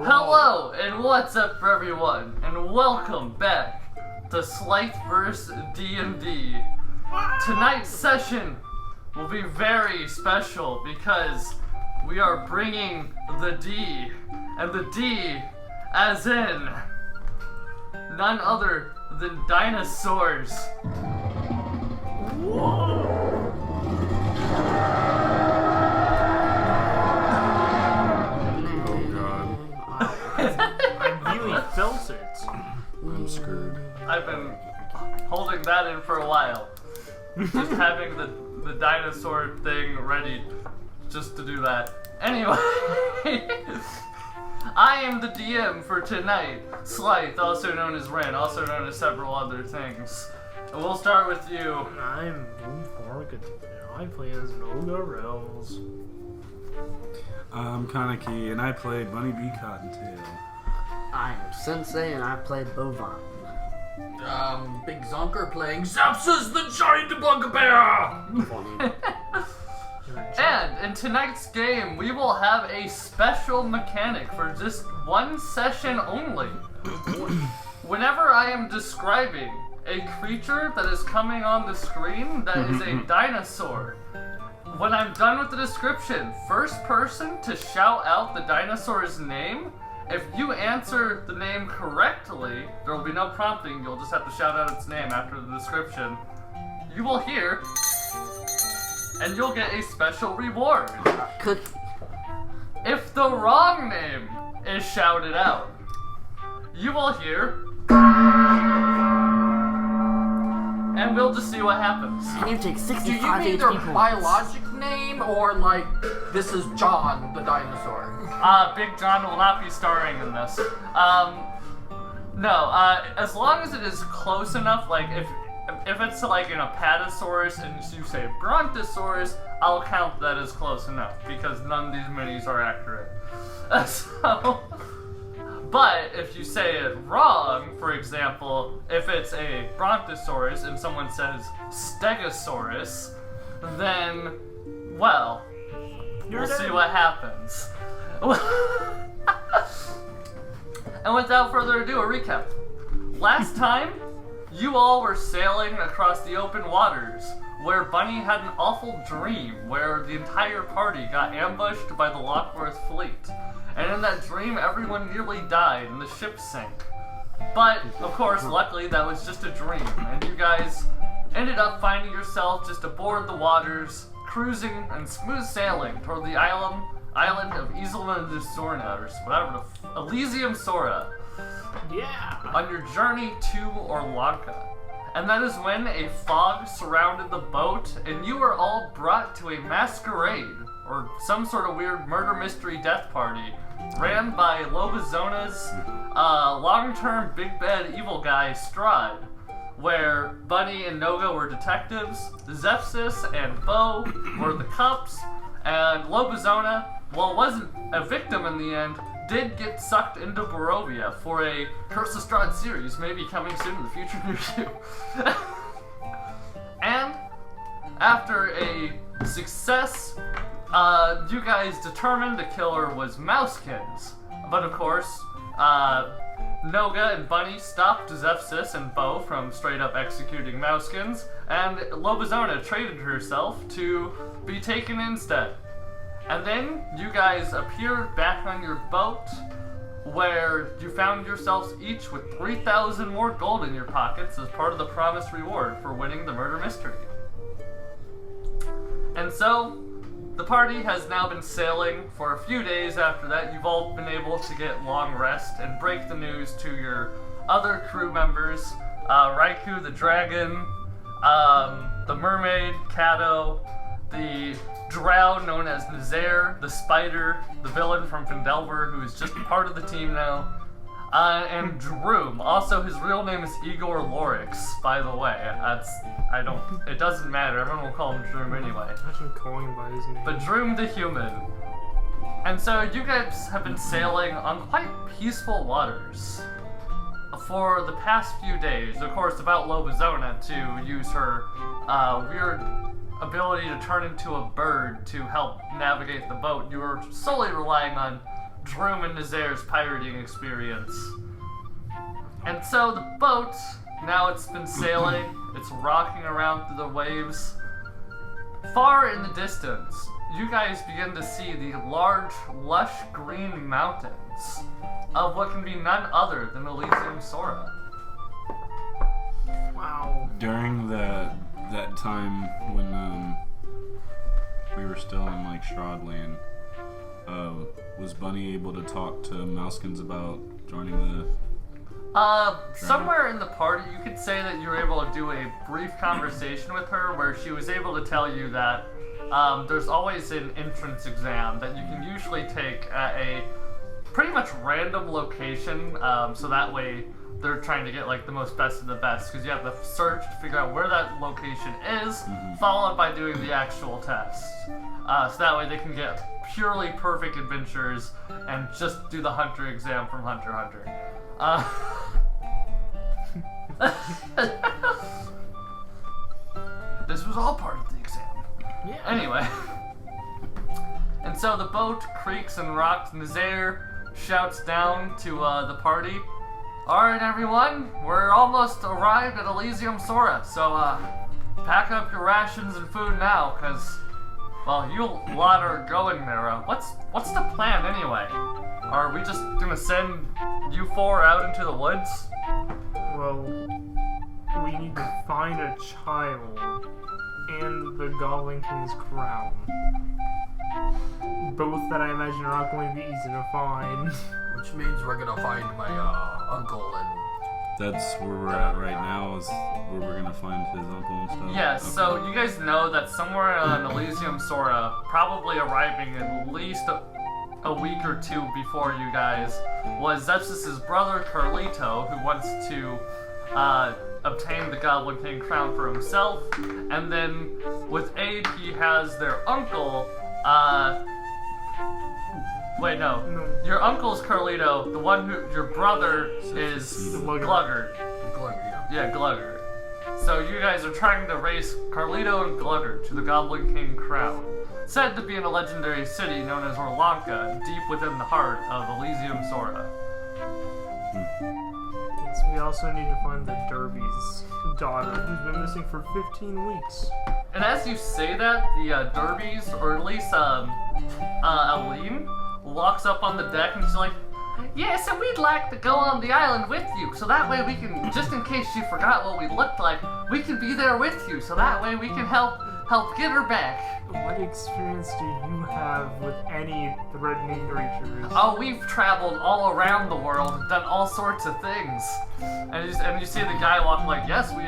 Hello, and what's up for everyone, and welcome back to SlythverseD&D. Tonight's session will be very special because we are bringing the D, and the D as in none other than dinosaurs. Whoa. Felt it. I'm screwed. I've been holding that in for a while. Just having the dinosaur thing ready just to do that. Anyway, I am the DM for tonight. Slyth, also known as Ren, also known as several other things. And we'll start with you. I'm I play as Nogarelz. I'm Kaneki, and I play Bunny B. Cottontail. I am Sensei, and I play Bovine. Big Zonker playing Zefsys, the giant bugbear! And in tonight's game, we will have a special mechanic for just one session only. Whenever I am describing a creature that is coming on the screen that is a dinosaur, when I'm done with the description, first person to shout out the dinosaur's name. If you answer the name correctly, there will be no prompting, you'll just have to shout out its name after the description. You will hear, and you'll get a special reward. Cookie. If the wrong name is shouted out, you will hear, and we'll just see what happens. And you take Do 65 you mean HP their points. biologic name, or like, this is John, the dinosaur? Big John will not be starring in this. No, as long as it is close enough, like if it's like an Apatosaurus and you say Brontosaurus, I'll count that as close enough because none of these minis are accurate. But if you say it wrong, for example, if it's a Brontosaurus and someone says Stegosaurus, then, well, we'll see what happens. And without further ado, a recap. Last time, you all were sailing across the open waters, where Bunny had an awful dream where the entire party got ambushed by the Lockworth fleet. And in that dream, everyone nearly died and the ship sank. But, of course, luckily that was just a dream, and you guys ended up finding yourself just aboard the waters, cruising and smooth sailing toward the island of Elisiumsoura, or whatever Elisiumsoura. Yeah. On your journey to Orlanka. And that is when a fog surrounded the boat, and you were all brought to a masquerade, or some sort of weird murder mystery death party, ran by Lobazona's long-term big bad evil guy, Strahd, where Bunny and Noga were detectives, Zefsys and Bo were the cops, and Lobazona, while wasn't a victim in the end, did get sucked into Barovia for a Curse of Strahd series, maybe coming soon in the future near you. And after a success, you guys determined the killer was Mouseskins. But of course, Noga and Bunny stopped Zefsys and Bo from straight up executing Mouseskins, and Lobazona traded herself to be taken instead. And then you guys appeared back on your boat, where you found yourselves each with 3,000 more gold in your pockets as part of the promised reward for winning the murder mystery. And so, the party has now been sailing for a few days after that. You've all been able to get long rest and break the news to your other crew members, Raikou the dragon, the mermaid, Kato, the drow known as Nazaire, the spider, the villain from Findelver, who is just part of the team now, and Droom. Also, his real name is Igor Lorix, by the way. It doesn't matter, everyone will call him Droom anyway. Imagine calling him by his name. But Droom the human. And so you guys have been sailing on quite peaceful waters for the past few days. Of course, about Lobazona to use her weird ability to turn into a bird to help navigate the boat. You were solely relying on Droom and Nazer's pirating experience. And so the boat, now it's been sailing, it's rocking around through the waves. Far in the distance, you guys begin to see the large, lush green mountains of what can be none other than Elisiumsoura. Wow. During that time when we were still in like Shroudland, was Bunny able to talk to Mousekins about joining the? Somewhere in the party, you could say that you were able to do a brief conversation with her where she was able to tell you that there's always an entrance exam that you can usually take at a pretty much random location, so that way they're trying to get like the most best of the best, because you have to search to figure out where that location is, followed by doing the actual test. So that way they can get purely perfect adventures and just do the hunter exam from Hunter x Hunter. This was all part of the exam. Yeah. Anyway. And so the boat creaks and rocks, and Nazaire shouts down to the party. Alright everyone, we're almost arrived at Elisiumsoura, so pack up your rations and food now, cause, well, you lot are going there. What's the plan anyway? Are we just gonna send you four out into the woods? Well, we need to find a child and the Goblin King's crown. Both that I imagine are not going to be easy to find. Which means we're gonna find my uncle and. That's where we're at right now. Is where we're gonna find his uncle and stuff. Yeah, Okay. so you guys know that somewhere in Elisiumsoura, probably arriving at least a week or two before you guys, was Zefsys' brother Carlito, who wants to obtain the Goblin King crown for himself, and then with aid he has their uncle, wait, no. Your uncle's Carlito, the one who, your brother is Gluggert. Yeah, Gluggert. So you guys are trying to race Carlito and Gluggert to the Goblin King crown. Said to be in a legendary city known as Orlanka, deep within the heart of Elisiumsoura. Yes, we also need to find the Dirby's daughter, who's been missing for 15 weeks. And as you say that, the Dirby's, or at least Aline, walks up on the deck and she's like, yeah, so we'd like to go on the island with you, so that way we can, just in case you forgot what we looked like, we can be there with you, so that way we can help get her back. What experience do you have with any threatening creatures? Oh, we've traveled all around the world and done all sorts of things. And you see the guy walking like, yes, we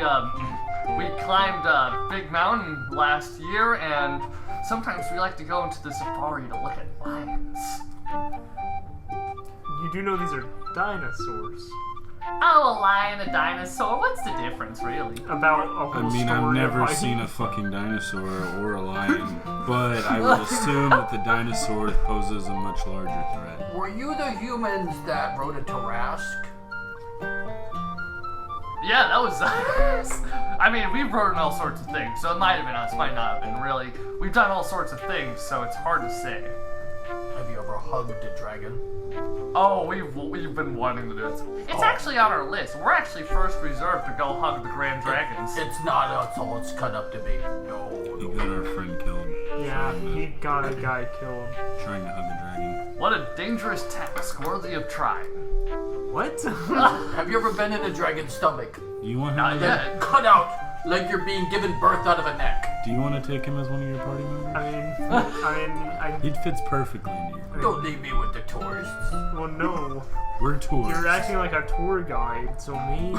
climbed a big mountain last year, and sometimes we like to go into the safari to look at lions. You do know these are dinosaurs. Oh, a lion, a dinosaur, what's the difference, really? About a whole I mean, story I've of never Viking. seen a fucking dinosaur or a lion, but I would assume that the dinosaur poses a much larger threat. Were you the humans that rode a Tarask? Yeah, that was us. I mean, we've written all sorts of things, so it might have been us, might not have been, really. We've done all sorts of things, so it's hard to say. Have you ever hugged a dragon? Oh, we've been wanting to do it. It's actually on our list. We're actually first reserved to go hug the Grand Dragons. It's not us all it's cut up to be. No. He got our friend killed. Yeah, he got a guy killed. Trying to hug a dragon. What a dangerous task, worthy of trying. What? Have you ever been in a dragon's stomach? You want him? Not to- yet. Cut out like you're being given birth out of a neck. Do you want to take him as one of your party members? I He fits perfectly into your. Don't leave me with the tourists. well, no. We're tourists. You're acting like a tour guide, so maybe.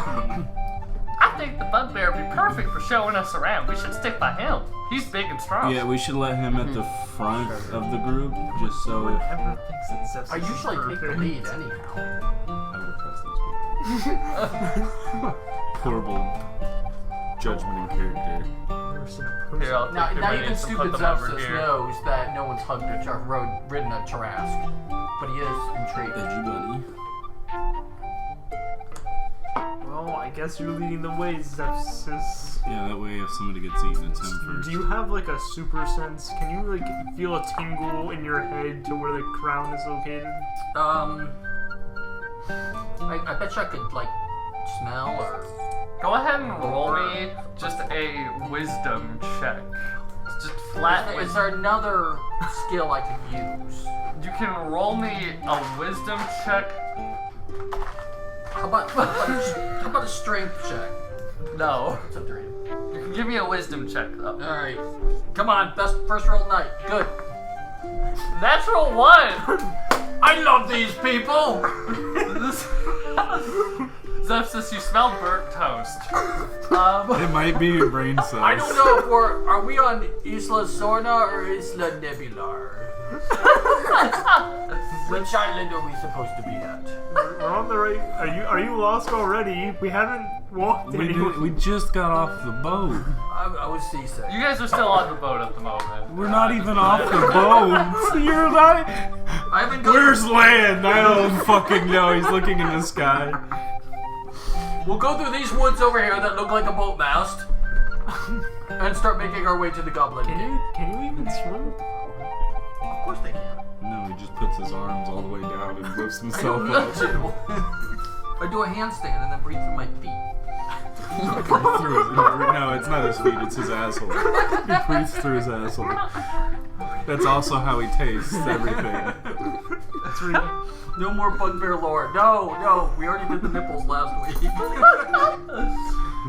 I think the bugbear would be perfect for showing us around. We should stick by him. He's big and strong. Yeah, we should let him at the front of the group, just so. Whoever thinks that Zefsys I is usually take the perfect. lead anyhow. I would trust these people. Horrible judgment and character. I've never seen a person. Here, I'll Now take your even minis and stupid put them over Zefsys here. knows that no one's hugged a ridden a Tarask. But he is intrigued. Edgy buddy. Well, I guess you're leading the way, Zefsys. Yeah, that way if somebody gets eaten, it's him first. Do you have like a super sense? Can you like feel a tingle in your head to where the crown is located? I bet you I could like smell or. Go ahead and roll me just a wisdom check. Just flat. Is there another skill I could use? You can roll me a wisdom check. How about a strength check? No. It's up to you. You can give me a wisdom check though. All right. Come on, first roll night. Good. Natural 1! I love these people. Zefsys, you smell burnt toast. It might be your brain cells. I don't know if are we on Elisiumsoura or Isla Nebular? Which island are we supposed to be at? We're on the right. Are you lost already? We haven't walked anywhere. We just got off the boat. I was seasick. You guys are still on the boat at the moment. We're not even off the boat. You're not. I haven't gone. Where's land? I don't fucking know. He's looking in the sky. We'll go through these woods over here that look like a boat mast and start making our way to the Goblin King. Can you even swim? Of course they can. No, he just puts his arms all the way down and lifts I himself don't up. need to. I do a handstand and then breathe through my feet. No, it's not his feet, it's his asshole. He breathes through his asshole. That's also how he tastes everything. That's real. No more bugbear lore. No, we already did the nipples last week.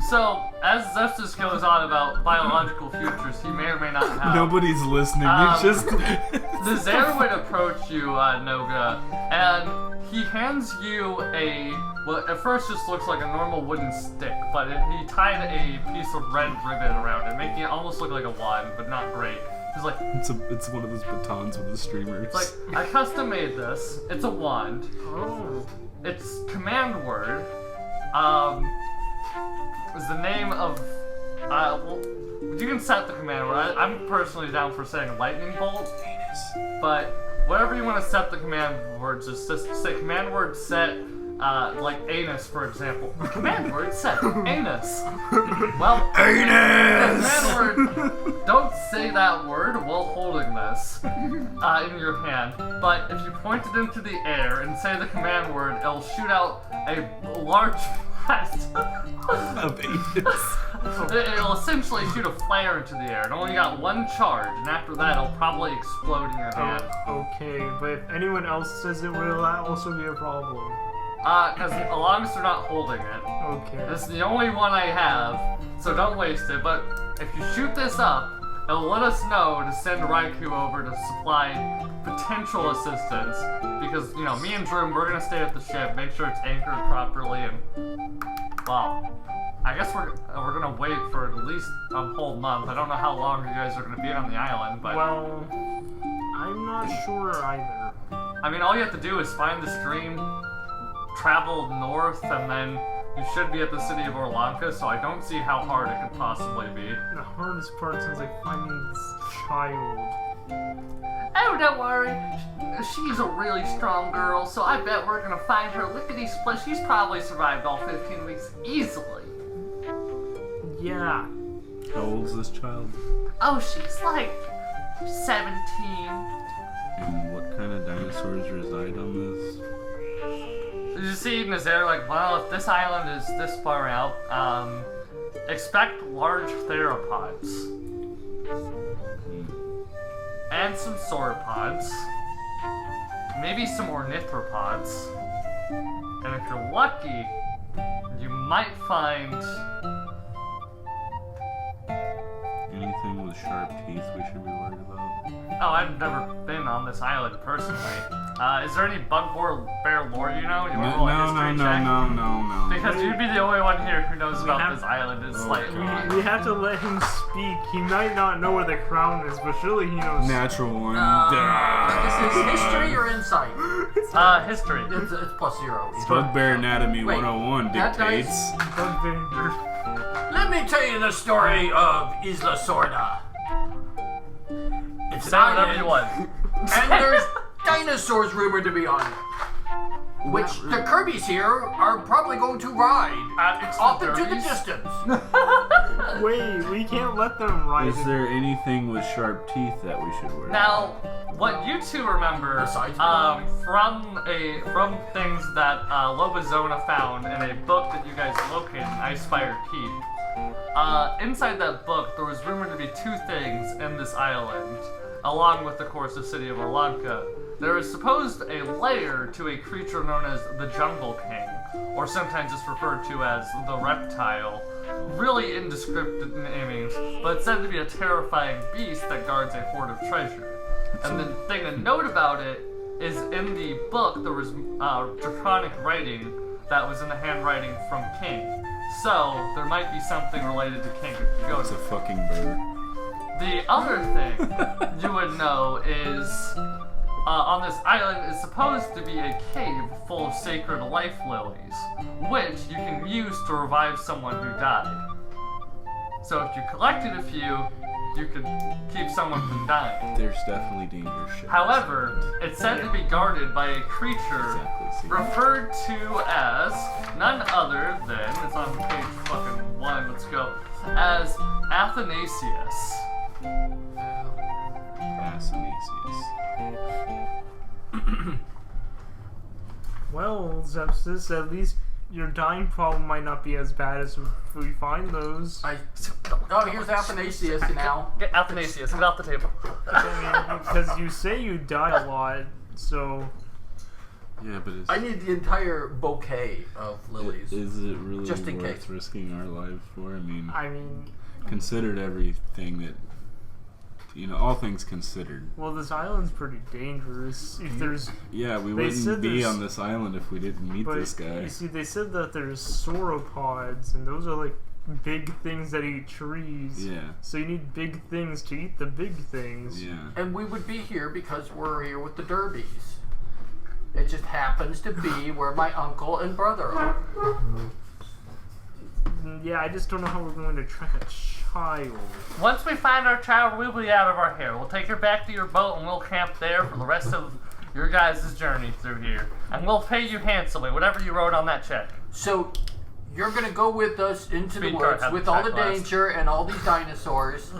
So, as Zefsys goes on about biological futures he may or may not have, Nobody's listening. It's just. the Zare would approach you, Noga, and he hands you what at first just looks like a normal wooden stick, but he tied a piece of red ribbon around it, making it almost look like a wand, but not great. He's like, It's one of those batons with the streamers. it's like, I custom made this. It's a wand. Oh. Its command word, is the name of, well, you can set the command word. I'm personally down for saying lightning bolt, but whatever you want to set the command words, just say command word set, like anus, for example. Command word set anus. Well, Anus! command word, don't say that word while holding this in your hand, but if you point it into the air and say the command word, it'll shoot out a large Of anus. It'll essentially shoot a flare into the air. It only got one charge, and after that, it'll probably explode in your hand. Okay, but if anyone else says it, will that also be a problem? Because as long as they're not holding it. Okay. This is the only one I have, so don't waste it. But if you shoot this up, it'll let us know to send Raikou over to supply potential assistance. Because, you know, me and Drew, we're gonna stay at the ship, make sure it's anchored properly, and, well, I guess we're gonna wait for at least a whole month. I don't know how long you guys are gonna be on the island, but... Well, I'm not sure either. I mean, all you have to do is find the stream, travel north, and then you should be at the city of Orlanka, so I don't see how hard it could possibly be. The hardest part sounds like finding this child. Oh, don't worry. She's a really strong girl, so I bet we're gonna find her lickety-split. She's probably survived all 15 weeks easily. Yeah. How old's this child? Oh, she's like 17. And what kind of dinosaurs reside on this? You see Nazaire like, well, if this island is this far out, expect large theropods. And some sauropods. Maybe some ornithropods. And if you're lucky, you might find... Anything with sharp teeth we should be worried about? Oh, I've never been on this island personally. Is there any bugbear lore you know? You want to roll a history check? No. Because you'd be the only one here who knows about this island. It's like... We have to let him speak. He might not know where the crown is, but surely he knows. Natural one. This is history or insight? History. It's +0. Bugbear Anatomy Wait, 101 that dictates. Bugbear. Let me tell you the story of Elisiumsoura. It's Say whatever you want. and there's dinosaurs rumored to be on it. Which the Kirby's here are probably going to ride It's off the into the Dirbys. distance. Wait, we can't let them ride. Is there anything with sharp teeth that we should wear? Now, what you two remember Besides from things that Lobazona found in a book that you guys located in Icefire Keep. Inside that book, there was rumored to be two things in this island, along with, of course, the city of Orlanka. There is supposed a lair to a creature known as the Jungle King, or sometimes it's referred to as the Reptile. Really indescriptive namings, but it's said to be a terrifying beast that guards a hoard of treasure. And the thing to note about it is in the book there was draconic writing that was in the handwriting from King. So there might be something related to King if you go It's to a fucking bird. The other thing you would know is on this island is supposed to be a cave full of sacred life lilies, which you can use to revive someone who died. So if you collected a few, you could keep someone from dying. There's definitely dangerous shit. However, it's said to be guarded by a creature referred to as none other than, it's on page fucking 1, let's go, as Athanasius. Athanasius. Well, Zefsys, at least your dying problem might not be as bad as if we find those. Oh, here's Athanasius now. Get Athanasius, get off the table. Because you say you die a lot, so... Yeah, but I need the entire bouquet of lilies. is it really Just in worth case. risking our lives for? I mean... Considered everything that... all things considered. Well, this island's pretty dangerous. If there's... Yeah, we They said wouldn't be there's- on this island if we didn't meet But, this guy. you see, they said that there's sauropods, and those are like big things that eat trees. Yeah. So you need big things to eat the big things. Yeah. And we would be here because we're here with the Dirbys. It just happens to be where my uncle and brother are. Yeah, I just don't know how we're going to track a child. Once we find our child, we'll be out of our hair. We'll take her back to your boat and we'll camp there for the rest of your guys' journey through here. And we'll pay you handsomely, whatever you wrote on that check. So, you're gonna go with us into the Speed cart woods had with the all the check last. danger and all these dinosaurs.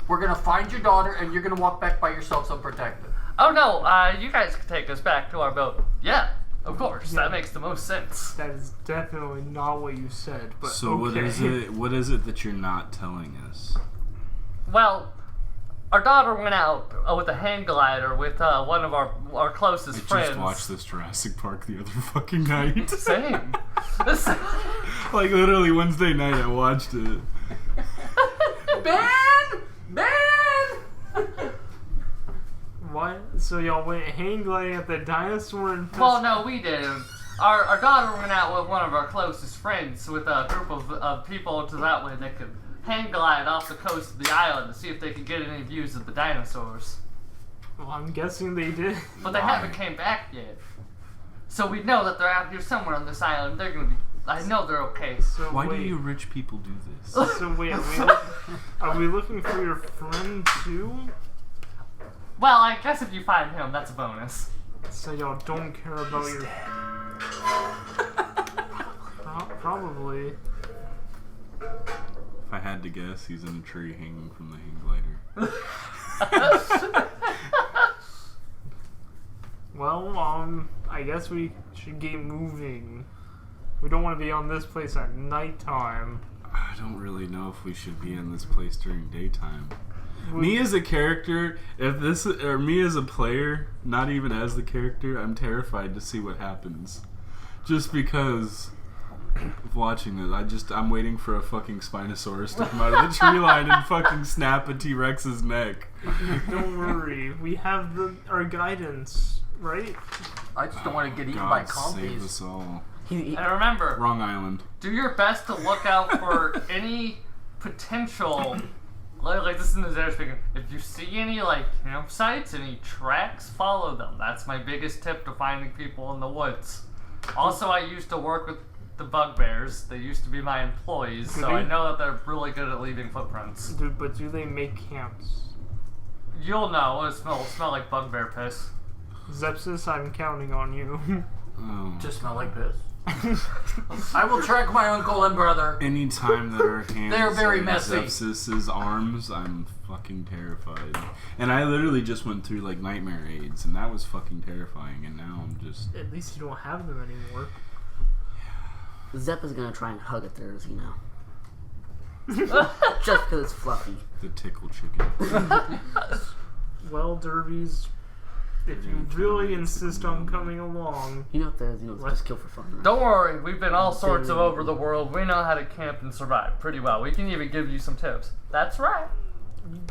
We're gonna find your daughter and you're gonna walk back by yourselves unprotected. Oh no, you guys can take us back to our boat. Yeah, of course. Yeah. That makes the most sense. That is definitely not what you said, but So okay. what is it that you're not telling us? Well, our daughter went out with a hang glider with one of our closest I friends. just watched this Jurassic Park the other fucking night. Same. Like literally Wednesday night I watched it. Ben! What? So y'all went hang gliding at the dinosaur and... Well, no, we didn't. Our daughter went out with one of our closest friends with a group of people to that way they could hang glide off the coast of the island to see if they could get any views of the dinosaurs. Well, I'm guessing they did. But they haven't came back yet. So we know that they're out here somewhere on this island. They're gonna be... I know they're okay. So Why wait, do you rich people do this? So wait, are we looking for your friend too? Well, I guess if you find him, that's a bonus. So y'all don't care about your... Probably. If I had to guess, he's in a tree hanging from the hang glider. Well, I guess we should get moving. We don't want to be on this place at nighttime. I don't really know if we should be in this place during daytime. Me as a character, or me as a player, not even as the character, I'm terrified to see what happens. Just because of watching this, I'm waiting for a fucking Spinosaurus to come out of the tree line and fucking snap a T-Rex's neck. Don't worry, we have our guidance, right? I just don't want to get eaten by God save compies. us all. And remember, Wrong island. do your best to look out for any potential... Like this is Nazar speaking. If you see any campsites, any tracks, follow them. That's my biggest tip to finding people in the woods. Also, I used to work with the bugbears. They used to be my employees, so I know that they're really good at leaving footprints. But do they make camps? You'll know. It'll smell like bugbear piss. Zefsys, I'm counting on you. Oh. Just smell like piss. I will track my uncle and brother. Anytime that our hands They're very in messy. Zefsys' arms, I'm fucking terrified. And I literally just went through like nightmare aids, and that was fucking terrifying. And now I'm just. At least you don't have them anymore. Zep is gonna try and hug at theirs, you know. Just because it's fluffy. The tickle chicken. Well, Dirbies, if you really insist on coming along, You know what theirs, you know, it's just kill for fun. Right? Don't worry, we've been all sorts of over the world. We know how to camp and survive pretty well. We can even give you some tips. That's right.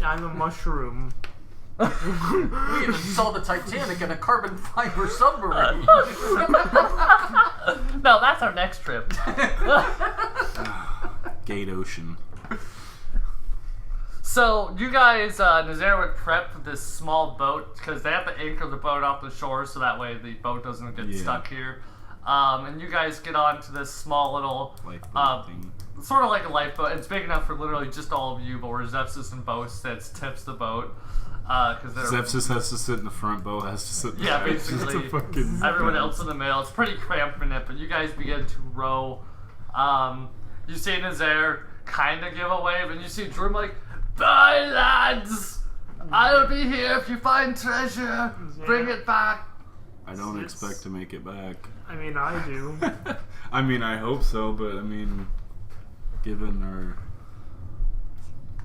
I'm a mushroom. We even saw the Titanic in a carbon fiber submarine. No, that's our next trip. Gate Ocean. So, you guys, Nazaire would prep this small boat, because they have to anchor the boat off the shore, so that way the boat doesn't get stuck here. And you guys get onto this small little, Lifeboat thing. sort of like a lifeboat. It's big enough for literally just all of you, but where Zefsys and Bo sits, tips the boat. Because Zefsys has to sit in the front, Bo has to sit in the Yeah, back. basically, Just a fucking everyone else in the middle. It's pretty cramped in it, but you guys begin to row. You see Nazaire kind of give a wave, and you see Drew like, "Bye, lads! I'll be here if you find treasure. Bring it back." I don't expect to make it back. I mean, I do. I mean, I hope so, but I mean, given our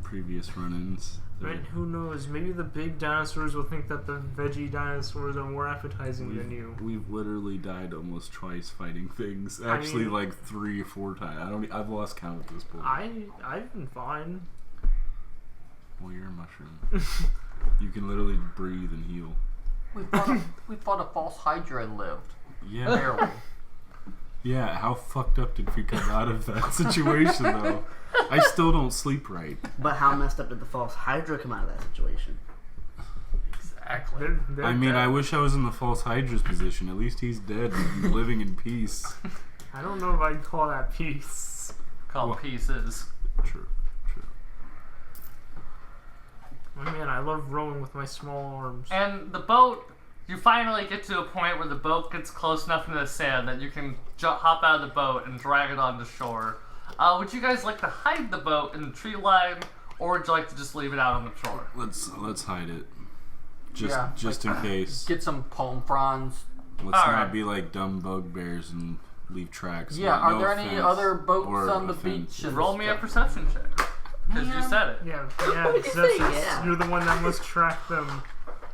previous run-ins, And who knows, maybe the big dinosaurs will think that the veggie dinosaurs are more appetizing than you. we've literally died almost twice fighting things. I Actually, mean- like 3 or 4 times. I've lost count at this point. I've been fine. Well, you're a mushroom. You can literally breathe and heal. We fought a false Hydra and lived. Yeah. Barely. Yeah, how fucked up did we come out of that situation, though? I still don't sleep right. But how messed up did the false Hydra come out of that situation? Exactly. They're I mean, dead. I wish I was in the false Hydra's position. At least he's dead and living in peace. I don't know if I'd call that peace. Called Well- pieces. True. I mean, I love rowing with my small arms. And the boat, you finally get to a point where the boat gets close enough into the sand that you can hop out of the boat and drag it onto shore. Would you guys like to hide the boat in the tree line, or would you like to just leave it out on the shore? Let's hide it. Yeah, Just in case. Get some palm fronds. Let's All not right. be like dumb bugbears and leave tracks. Yeah, Like, are no there any offense other boats or on the offense. beach? and Roll me a stuff? perception check. Because you said it. Yeah, Zefsys, Yeah. you're the one that must track them.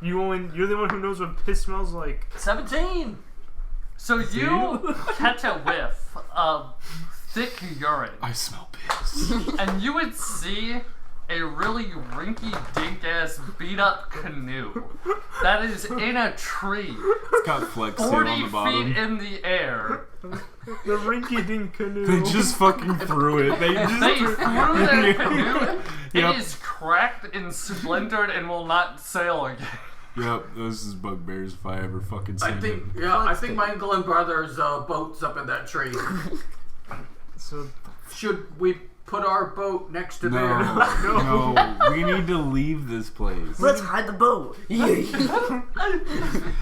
You're the one who knows what piss smells like. 17! So you catch a whiff of thick urine, I smell piss. and you would see a really rinky-dink-ass beat-up canoe that is in a tree, It's got flex tail 40 on the feet bottom. in the air. The rinky-dink canoe. They just fucking threw it. They just They threw their canoe. Yep. It is cracked and splintered and will not sail again. Yep, this is bugbears if I ever fucking seen I think, it. yeah, I think my uncle and brother's boat's up in that tree. So, Should we put our boat next to No, theirs? no, we need to leave this place. Let's hide the boat.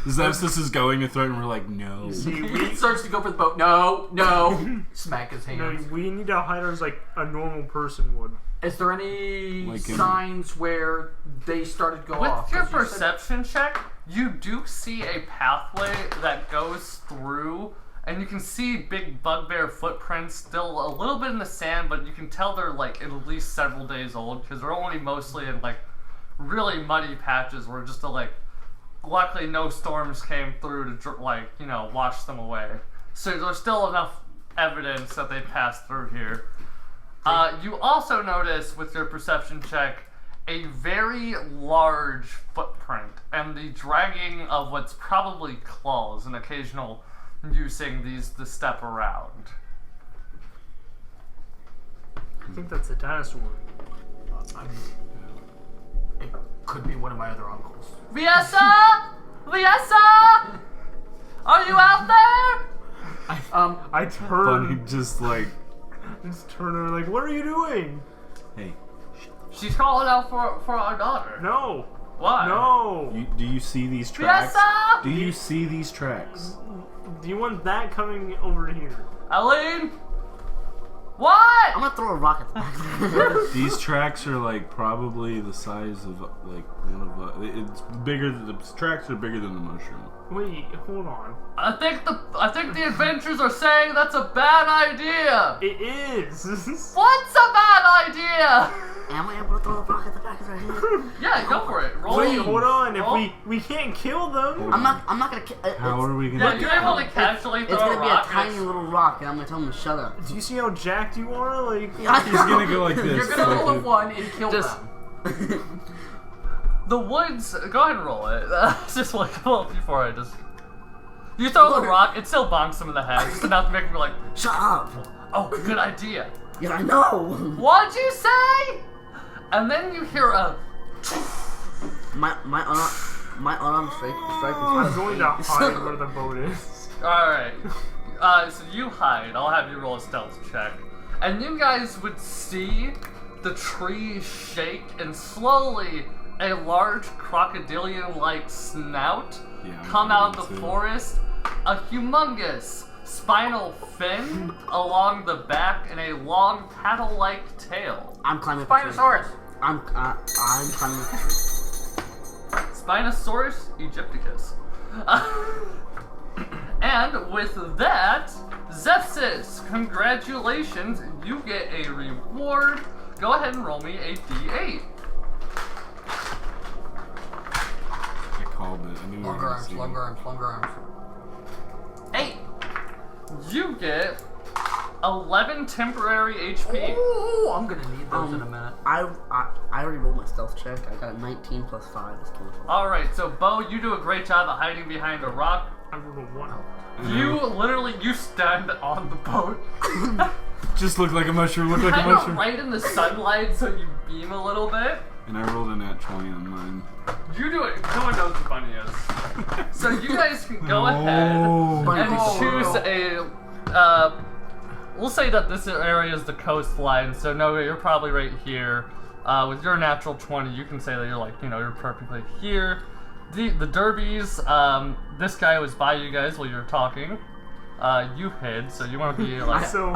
Zefsys is going to threaten, we're like, no. see, He starts to go for the boat. No. Smack his hand. we need to hide ours like a normal person would. Is there any Like in- signs where they started to go off? With your 'Cause you said- perception check, you do see a pathway that goes through, and you can see big bugbear footprints still a little bit in the sand, but you can tell they're like at least several days old because they're only mostly in like really muddy patches where just luckily no storms came through to wash them away. So there's still enough evidence that they passed through here. You also notice with your perception check a very large footprint and the dragging of what's probably claws, an occasional using these to step around. I think that's a dinosaur. It could be one of my other uncles. Viessa! Viessa! Are you out there? I Bunny turn, just like, just turn her like, what are you doing? hey, She's calling out for our daughter. No, Why? no. do you see these tracks? Viessa! Do you see these tracks? Do you want that coming over here? Eileen? What? I'm gonna throw a rock at the back. These tracks are like probably the size of like one of it's bigger. The tracks are bigger than the mushroom. Wait, hold on. I think the adventurers are saying that's a bad idea. It is. What's a bad idea? Am I able to throw a rock at the back of their head? Yeah, go for it. Roll. Wait, hold on. Roll. If we can't kill them. I'm not gonna kill. How are we Yeah, gonna? you're able to casually throw It's gonna be a rock. tiny little rock, and I'm gonna tell them to shut up. Do you see how jacked you are? Like. He's gonna go like this. You're gonna roll a like 1 and kill Just- them. The woods. Go ahead and roll it. Just like before I just. You throw the rock, it still bonks him in the head, just enough to make him be like, Shut up. "Oh, good idea." Yeah, I know. What'd you say? And then you hear a. My unarmed strike I'm is going to hide where the boat is. Alright. So you hide. I'll have you roll a stealth check. And you guys would see the tree shake and slowly a large crocodilian-like snout come out of the forest. A humongous spinal fin along the back and a long paddle-like tail. I'm climbing the tree. Spinosaurus. I'm climbing the tree. Spinosaurus aegypticus. And with that, Zefsys, congratulations, you get a reward. Go ahead and roll me a d8. I called it. I knew we were Longer gonna arms, see longer it. arms, longer arms. 8. You get 11 temporary HP. Ooh, I'm gonna need those in a minute. I already rolled my stealth check. I got a 19 plus 5 is 24. Alright, so Bo, you do a great job of hiding behind a rock. I rolled a 1. You stand on the boat. Just look like a mushroom. Look like a Kind of mushroom. right in the sunlight, so you beam a little bit. And I rolled a nat 20 on mine. You do it. No one knows who Bunny is. So you guys can go ahead and choose a. We'll say that this area is the coastline. So Noga, you're probably right here. With your natural 20, you can say that you're like, you're perfectly here. The Derbys, this guy was by you guys while you were talking. You hid, so you want to be like. So-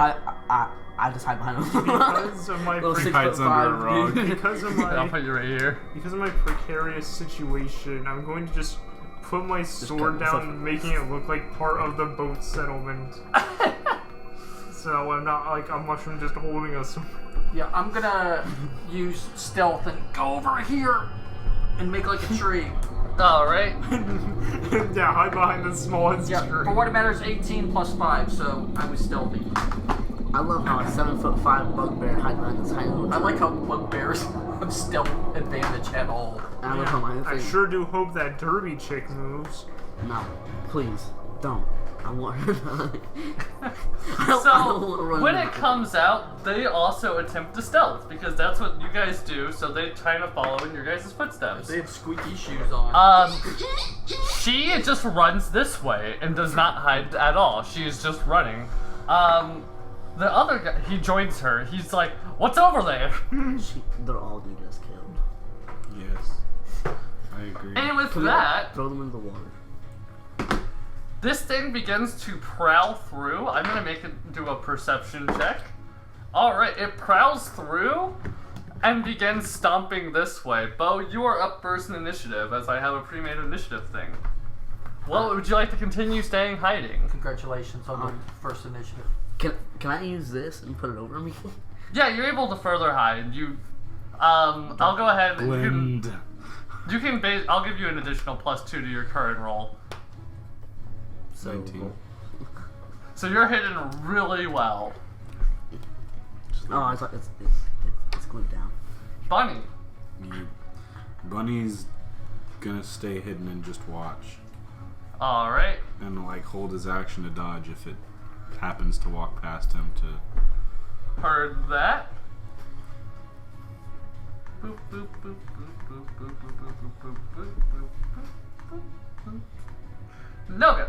I just hide behind him. Because of my Little He 6 hides foot under a 5 rock. dude. because of I'll my put you right here. because of my precarious situation, I'm going to just put my sword cut myself. down, making it look like part of the boat settlement. So I'm not like a mushroom just holding us. Yeah, I'm gonna use stealth and go over here and make like a tree. Alright. Yeah, hide behind the smallest Yeah, tree. for what it matters, 18 plus 5, so I was stealthy. I love how a 7 foot 5 bugbear hides behind this tiny little I tree. like how bugbears have stealth advantage at all. And I love how my I face. sure do hope that Dirby chick moves. No, please don't. I want her to. I don't So, wanna run when into it her. comes out, they also attempt to stealth, because that's what you guys do, so they try to follow in your guys' footsteps. They have squeaky shoes on. She just runs this way and does not hide at all. She is just running. The other guy, he joins her. He's like, "What's over there?" They're all gonna get us killed. Yes. I agree. And with Can we that, throw them into the water. this thing begins to prowl through. I'm gonna make it do a perception check. Alright, it prowls through and begins stomping this way. Bo, you are up first in initiative, as I have a pre-made initiative thing. Well, would you like to continue staying hiding? Congratulations on the first initiative. Can I use this and put it over me? Yeah, you're able to further hide. I'll go ahead. Blend. I'll give you an additional +2 to your current roll. So 19. So you're hidden really well. Oh, I thought it's glued down. Bunny. Bunny's gonna stay hidden and just watch. Alright. And like hold his action to dodge if it happens to walk past him to. Heard that. Boop, boop, boop, boop, boop, boop, boop, boop, boop, boop, boop, boop, boop. Noga.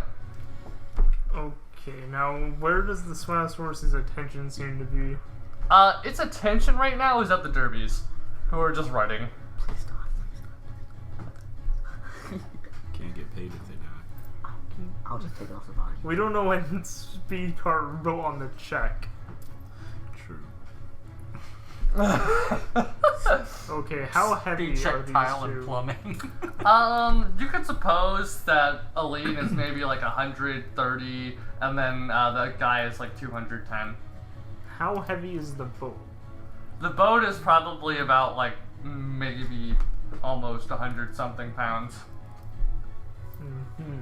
Okay, now where does the Spinosaurus' attention seem to be? Its attention right now is at the Derbys, who are just running. Please stop. Can't get paid if they die. I'll just take it off the body. We don't know when speed cart wrote on the check. True. Okay, how heavy Speed are check these tile and two? plumbing. You could suppose that Aline is maybe like 130, and then the guy is like 210. How heavy is the boat? The boat is probably about like maybe almost 100 something pounds. Hmm.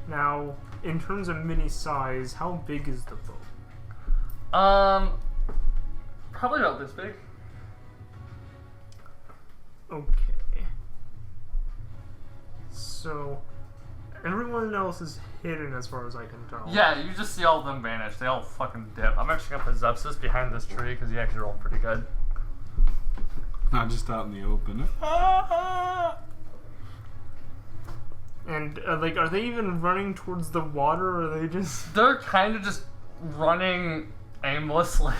Now, in terms of mini size, how big is the boat? Probably about this big. Okay. So, everyone else is hidden as far as I can tell. Yeah, you just see all of them vanish. They all fucking dip. I'm actually gonna put Zefsys behind this tree because he actually rolled pretty good. Not just out in the open. And, like, are they even running towards the water, or are they just... They're kind of just running aimlessly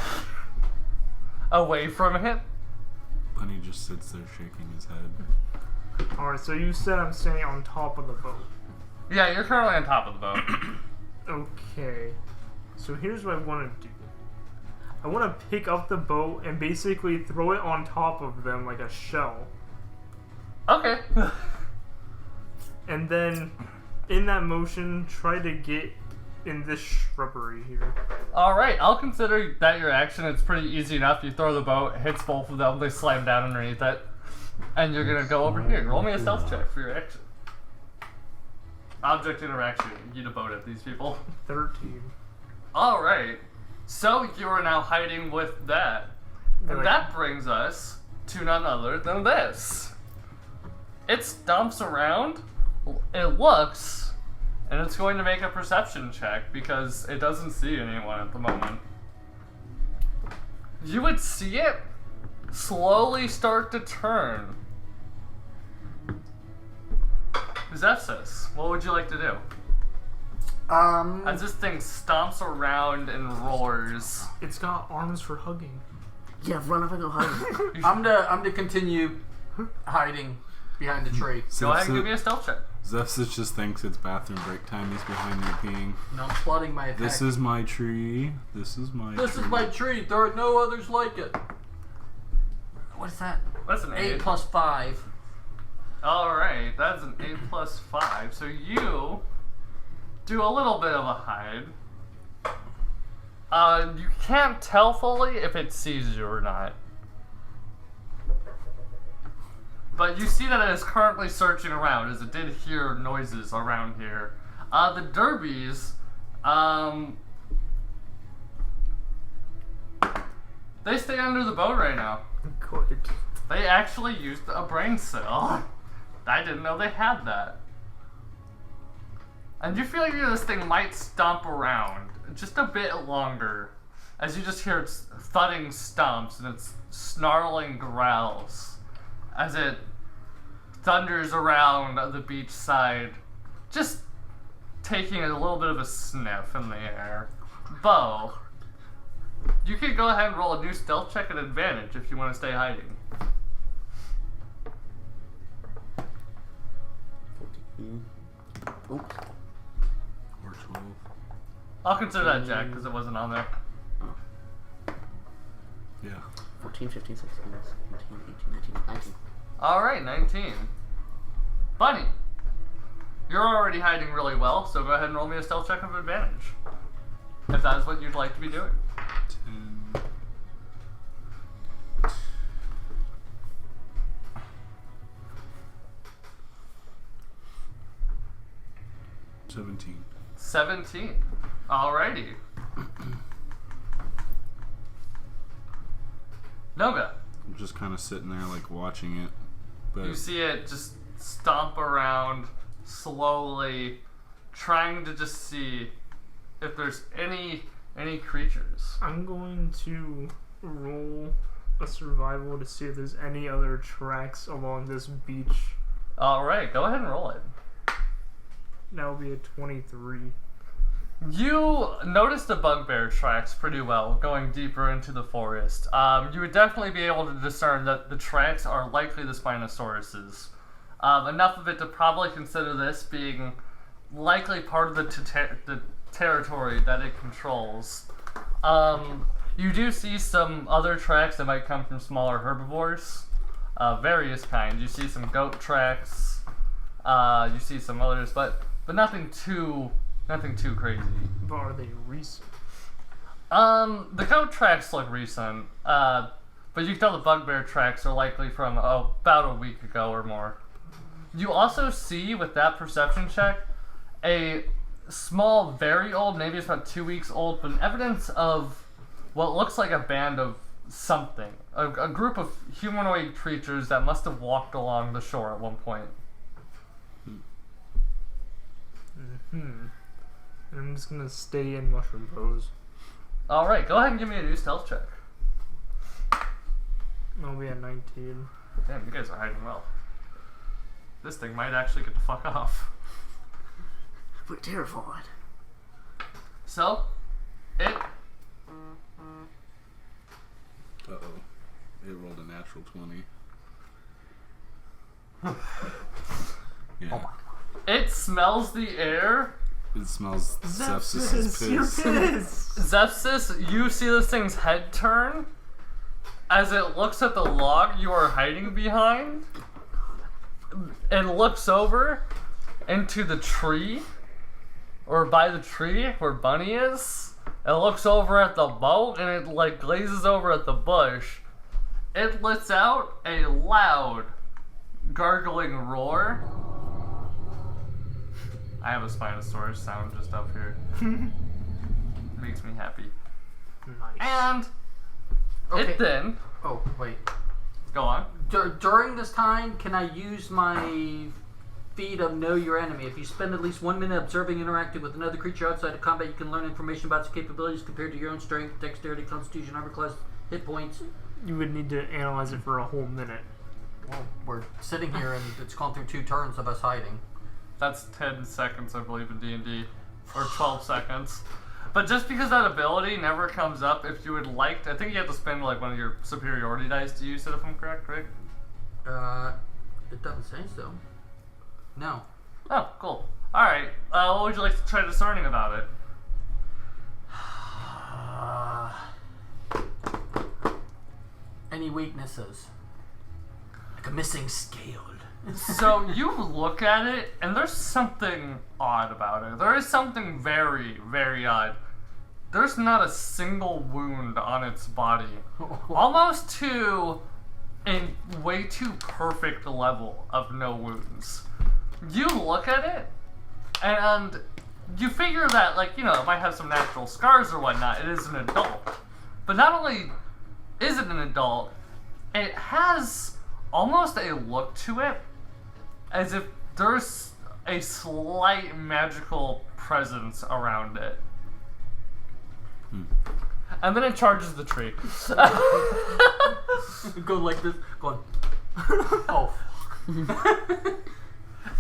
away from it. Bunny just sits there shaking his head. Alright, so you said I'm standing on top of the boat. Yeah, you're currently on top of the boat. Okay. So here's what I want to do. I want to pick up the boat and basically throw it on top of them like a shell. Okay. And then, in that motion, try to get in this shrubbery here. Alright, I'll consider that your action. It's pretty easy enough. You throw the boat, hits both of them, they slam down underneath it. And you're gonna go over here. Roll me a stealth check for your action. Object interaction. Yeet a boat at these people. 13. Alright. So you are now hiding with that. And Like- that brings us to none other than this. It stomps around, it looks, and it's going to make a perception check because it doesn't see anyone at the moment. You would see it slowly start to turn. Zefsys, what would you like to do? As this thing stomps around and roars. It's got arms for hugging. Yeah, run up and go hide. I'm to continue hiding behind the tree. Go ahead and give me a stealth check. Zefsys just thinks it's bathroom break time. He's behind me peeing. No, I'm plotting my attack. This is my tree. This is my This tree. is my tree. There are no others like it. What is that? That's an 8. 8 plus 5. Alright, that's an 8 plus 5. So you do a little bit of a hide. You can't tell fully if it sees you or not. But you see that it is currently searching around, as it did hear noises around here. The Dirbys, they stay under the boat right now. Good. They actually used a brain cell. I didn't know they had that. And you feel like this thing might stomp around just a bit longer, as you just hear its thudding stomps and its snarling growls as it thunders around the beach side, just taking a little bit of a sniff in the air. Bo, you can go ahead and roll a new stealth check at advantage if you want to stay hiding. 14. Oops. Or 12. I'll consider that Jack because it wasn't on there. Yeah. 14, 15, 16, 17, 18, 19, 19. Alright, 19. Bunny, you're already hiding really well, so go ahead and roll me a stealth check of advantage. If that is what you'd like to be doing. 10. 17. 17. Alrighty. Noga, I'm just kind of sitting there, like, watching it. But you see it just stomp around slowly, trying to just see if there's any creatures. I'm going to roll a survival to see if there's any other tracks along this beach. Alright, go ahead and roll it. That will be a 23. You noticed the bugbear tracks pretty well going deeper into the forest. You would definitely be able to discern that the tracks are likely the Spinosaurus's. Enough of it to probably consider this being likely part of the territory that it controls. You do see some other tracks that might come from smaller herbivores, various kinds. You see some goat tracks. You see some others, but nothing too crazy. But are they recent? The goat tracks look recent, but you can tell the bugbear tracks are likely from about a week ago or more. You also see, with that perception check, a small, very old, maybe it's about 2 weeks old, but an evidence of what looks like a band of something. A group of humanoid creatures that must have walked along the shore at one point. I'm just gonna stay in mushroom pose. Alright, go ahead and give me a new stealth check. I'll be at 19. Damn, you guys are hiding well. This thing might actually get the fuck off. We're terrified. So, it... Uh-oh. It rolled a natural 20. Yeah. It smells the air. It smells Zefsys' You're piss. pissed! Zefsys, you see this thing's head turn as it looks at the log you are hiding behind and looks over into the tree, or by the tree where Bunny is. It looks over at the boat and it like glazes over at the bush. It lets out a loud gargling roar. I have a Spinosaurus sound just up here. Makes me happy. Nice. And it then... Oh, wait. Go on. During this time, can I use my feat of Know Your Enemy? If you spend at least 1 minute observing and interacting with another creature outside of combat, you can learn information about its capabilities compared to your own strength, dexterity, constitution, armor class, hit points. You would need to analyze it for a whole minute. Well, we're sitting here and it's gone through 2 turns of us hiding. That's 10 seconds, I believe, in D&D. Or 12 seconds. But just because that ability never comes up, if you would like to, I think you have to spend like one of your superiority dice to use it, if I'm correct, right? It doesn't say so. No. Oh, cool. Alright, what would you like to try discerning about it? Any weaknesses? Like a missing scale. So you look at it, and there's something odd about it. There is something very, very odd. There's not a single wound on its body. Almost to a way too perfect level of no wounds. You look at it, and you figure that, like, you know, it might have some natural scars or whatnot. It is an adult. But not only is it an adult, it has almost a look to it as if there's a slight magical presence around it. And then it charges the tree. Go like this. Go on. Oh.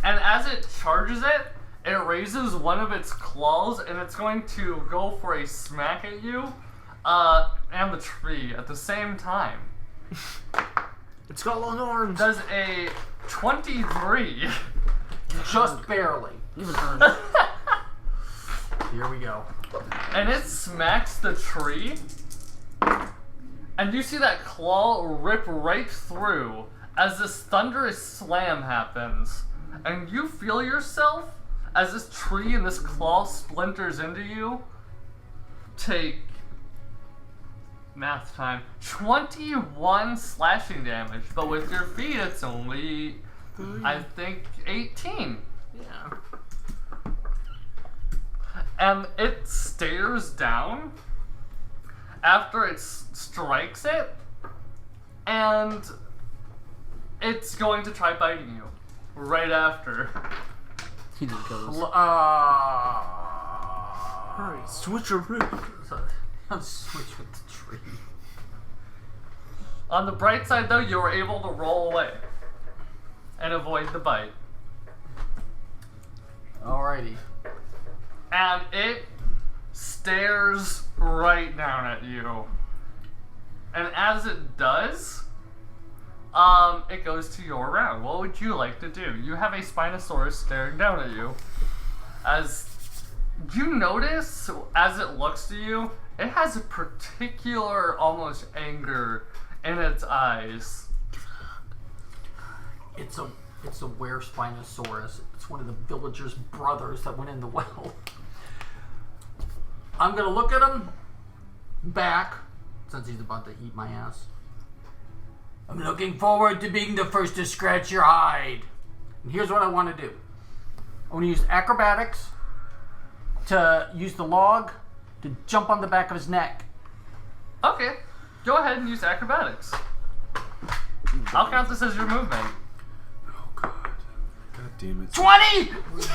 And as it charges it, it raises one of its claws and it's going to go for a smack at you and the tree at the same time. It's got long arms! Does a 23. Just barely. Even earned. Here we go. And it smacks the tree. And you see that claw rip right through as this thunderous slam happens. And you feel yourself, as this tree and this claw splinters into you, take, math time, 21 slashing damage. But with your feet, it's only, I think, 18. Yeah. And it stares down after it strikes it, and it's going to try biting you right after. He just goes. Hurry, switch your route. I'll switch with the tree. On the bright side, though, you were able to roll away and avoid the bite. Alrighty. And it stares right down at you. And as it does, it goes to your round. What would you like to do? You have a Spinosaurus staring down at you. as you notice, as it looks to you, it has a particular, almost anger in its eyes. It's a were Spinosaurus. It's one of the villagers' brothers that went in the well. I'm gonna look at him back, since he's about to eat my ass. I'm looking forward to being the first to scratch your hide. And here's what I want to do. I want to use acrobatics to use the log to jump on the back of his neck. Okay, go ahead and use acrobatics. I'll count this as your movement. Oh god. God damn it. 20!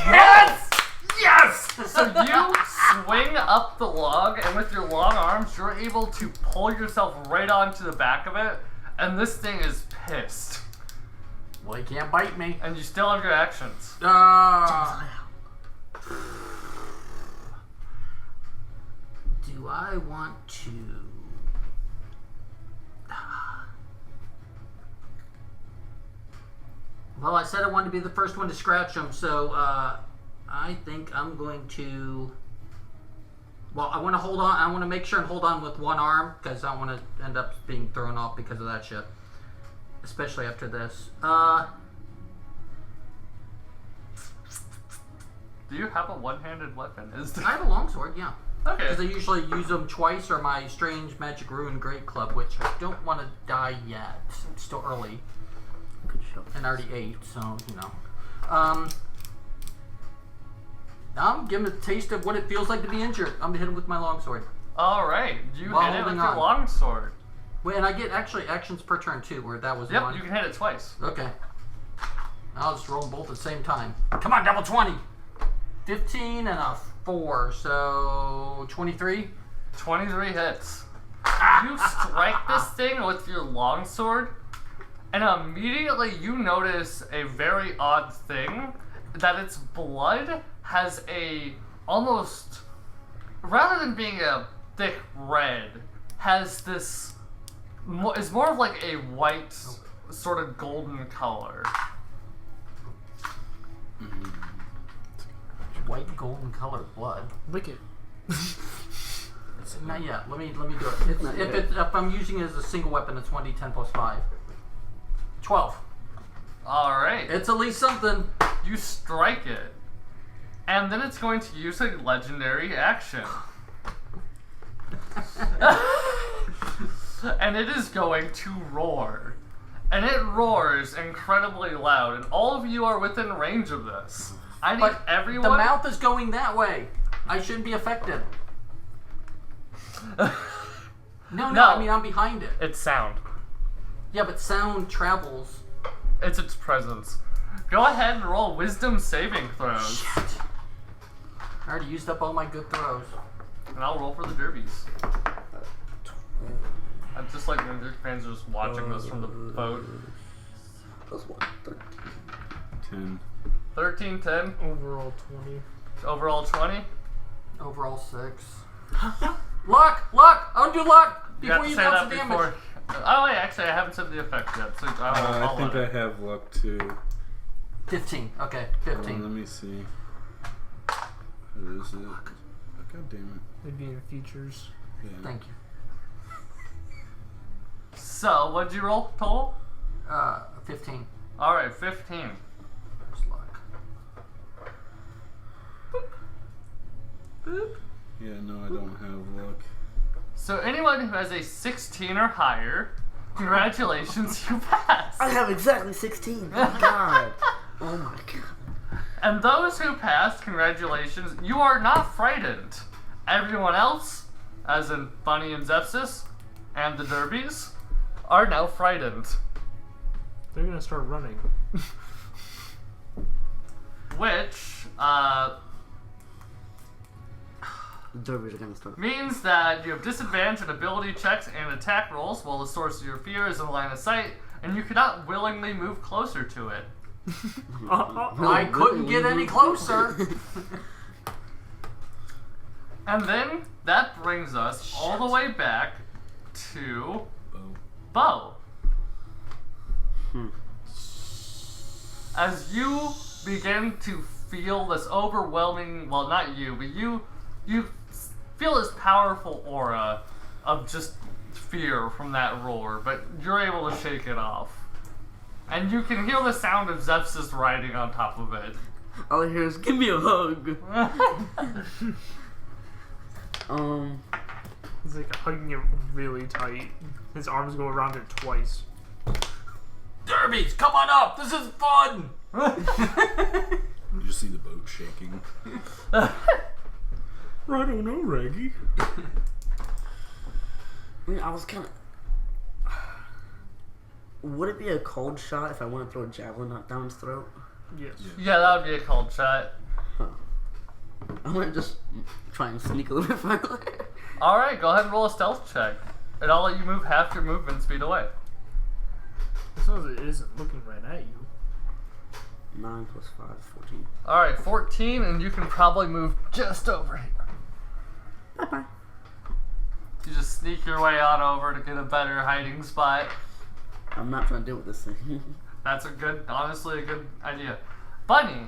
Yes! Yes! So you swing up the log, and with your long arms, you're able to pull yourself right onto the back of it, and this thing is pissed. Well, he can't bite me. And you still have your actions. Do I want to... Well, I said I wanted to be the first one to scratch him, so I think I'm going to... Well, I want to hold on. I want to make sure and hold on with one arm, because I don't want to end up being thrown off because of that shit. Especially after this. Do you have a one-handed weapon? I have a longsword, yeah. Okay. Because I usually use them twice, or my strange magic ruin great club, which I don't want to die yet. It's still early. Good show. And I already ate, so you know. I'm giving it a taste of what it feels like to be injured. I'm gonna hit him with my longsword. Alright, you While hit it with holding your on. longsword. Wait, and I get actually actions per turn too, where that was Yep, one. you can hit it twice. Okay. I'll just roll them both at the same time. Come on, double 20. 15 and a 4, so 23. 23 hits. You strike this thing with your longsword, and immediately you notice a very odd thing, that its blood has a almost, rather than being a thick red, has this, is more of like a white, sort of golden color. White golden colored blood. Lick it. Not yet. Let me do it. If I'm using it as a single weapon, it's 1d10 plus 5. 12. Alright. It's at least something. You strike it, and then it's going to use a legendary action. And it is going to roar. And it roars incredibly loud, and all of you are within range of this. I need But everyone... the mouth is going that way. I shouldn't be affected. No, I mean I'm behind it. It's sound. Yeah, but sound travels. It's its presence. Go ahead and roll wisdom saving throws. Shit. I already used up all my good throws. And I'll roll for the derbies. I'm just like Ninja fans are just watching this from the boat. Plus 1, 13. 10. 13, 10. Overall 20. Overall 20. Overall 6. Luck! Luck! I want to do luck! You have Before to you say dealt that the damage. before. Oh, wait, actually, I haven't said the effect yet, so I think I have luck too. 15. Okay, Hold 15. on, let me see. What is it? God damn It'd be in features. it. Yeah. Thank you. So, what'd you roll total? 15. Alright, 15. There's luck. Boop. Yeah, no, I don't have luck. So, anyone who has a 16 or higher, congratulations, you passed. I have exactly 16. Oh my god. Oh my god. And those who passed, congratulations, you are not frightened. Everyone else, as in Bunny and Zefsys, and the Derbies, are now frightened. They're gonna start running. Which, The Derbies are gonna start. means that you have disadvantage on ability checks and attack rolls while the source of your fear is in line of sight, and you cannot willingly move closer to it. I couldn't get any closer. And then that brings us all the way back to Bo. Bo. As you begin to feel this overwhelming, well, not you, but you feel this powerful aura of just fear from that roar, but you're able to shake it off. And you can hear the sound of Zefsys riding on top of it. All I hear is, give me a hug. He's like hugging it really tight. His arms go around it twice. Dirbies, come on up! This is fun! You just see the boat shaking. I don't know, Reggie. I mean, I was kind of... Would it be a cold shot if I want to throw a javelin down his throat? Yes. Yeah, that would be a cold shot. Huh. I'm gonna just try and sneak a little bit further. Alright, go ahead and roll a stealth check. And I'll let you move half your movement speed away. As long as it isn't looking right at you. 9 plus 5 is 14. Alright, 14, and you can probably move just over here. Bye-bye. You just sneak your way on over to get a better hiding spot. I'm not trying to deal with this thing. That's honestly a good idea. Bunny,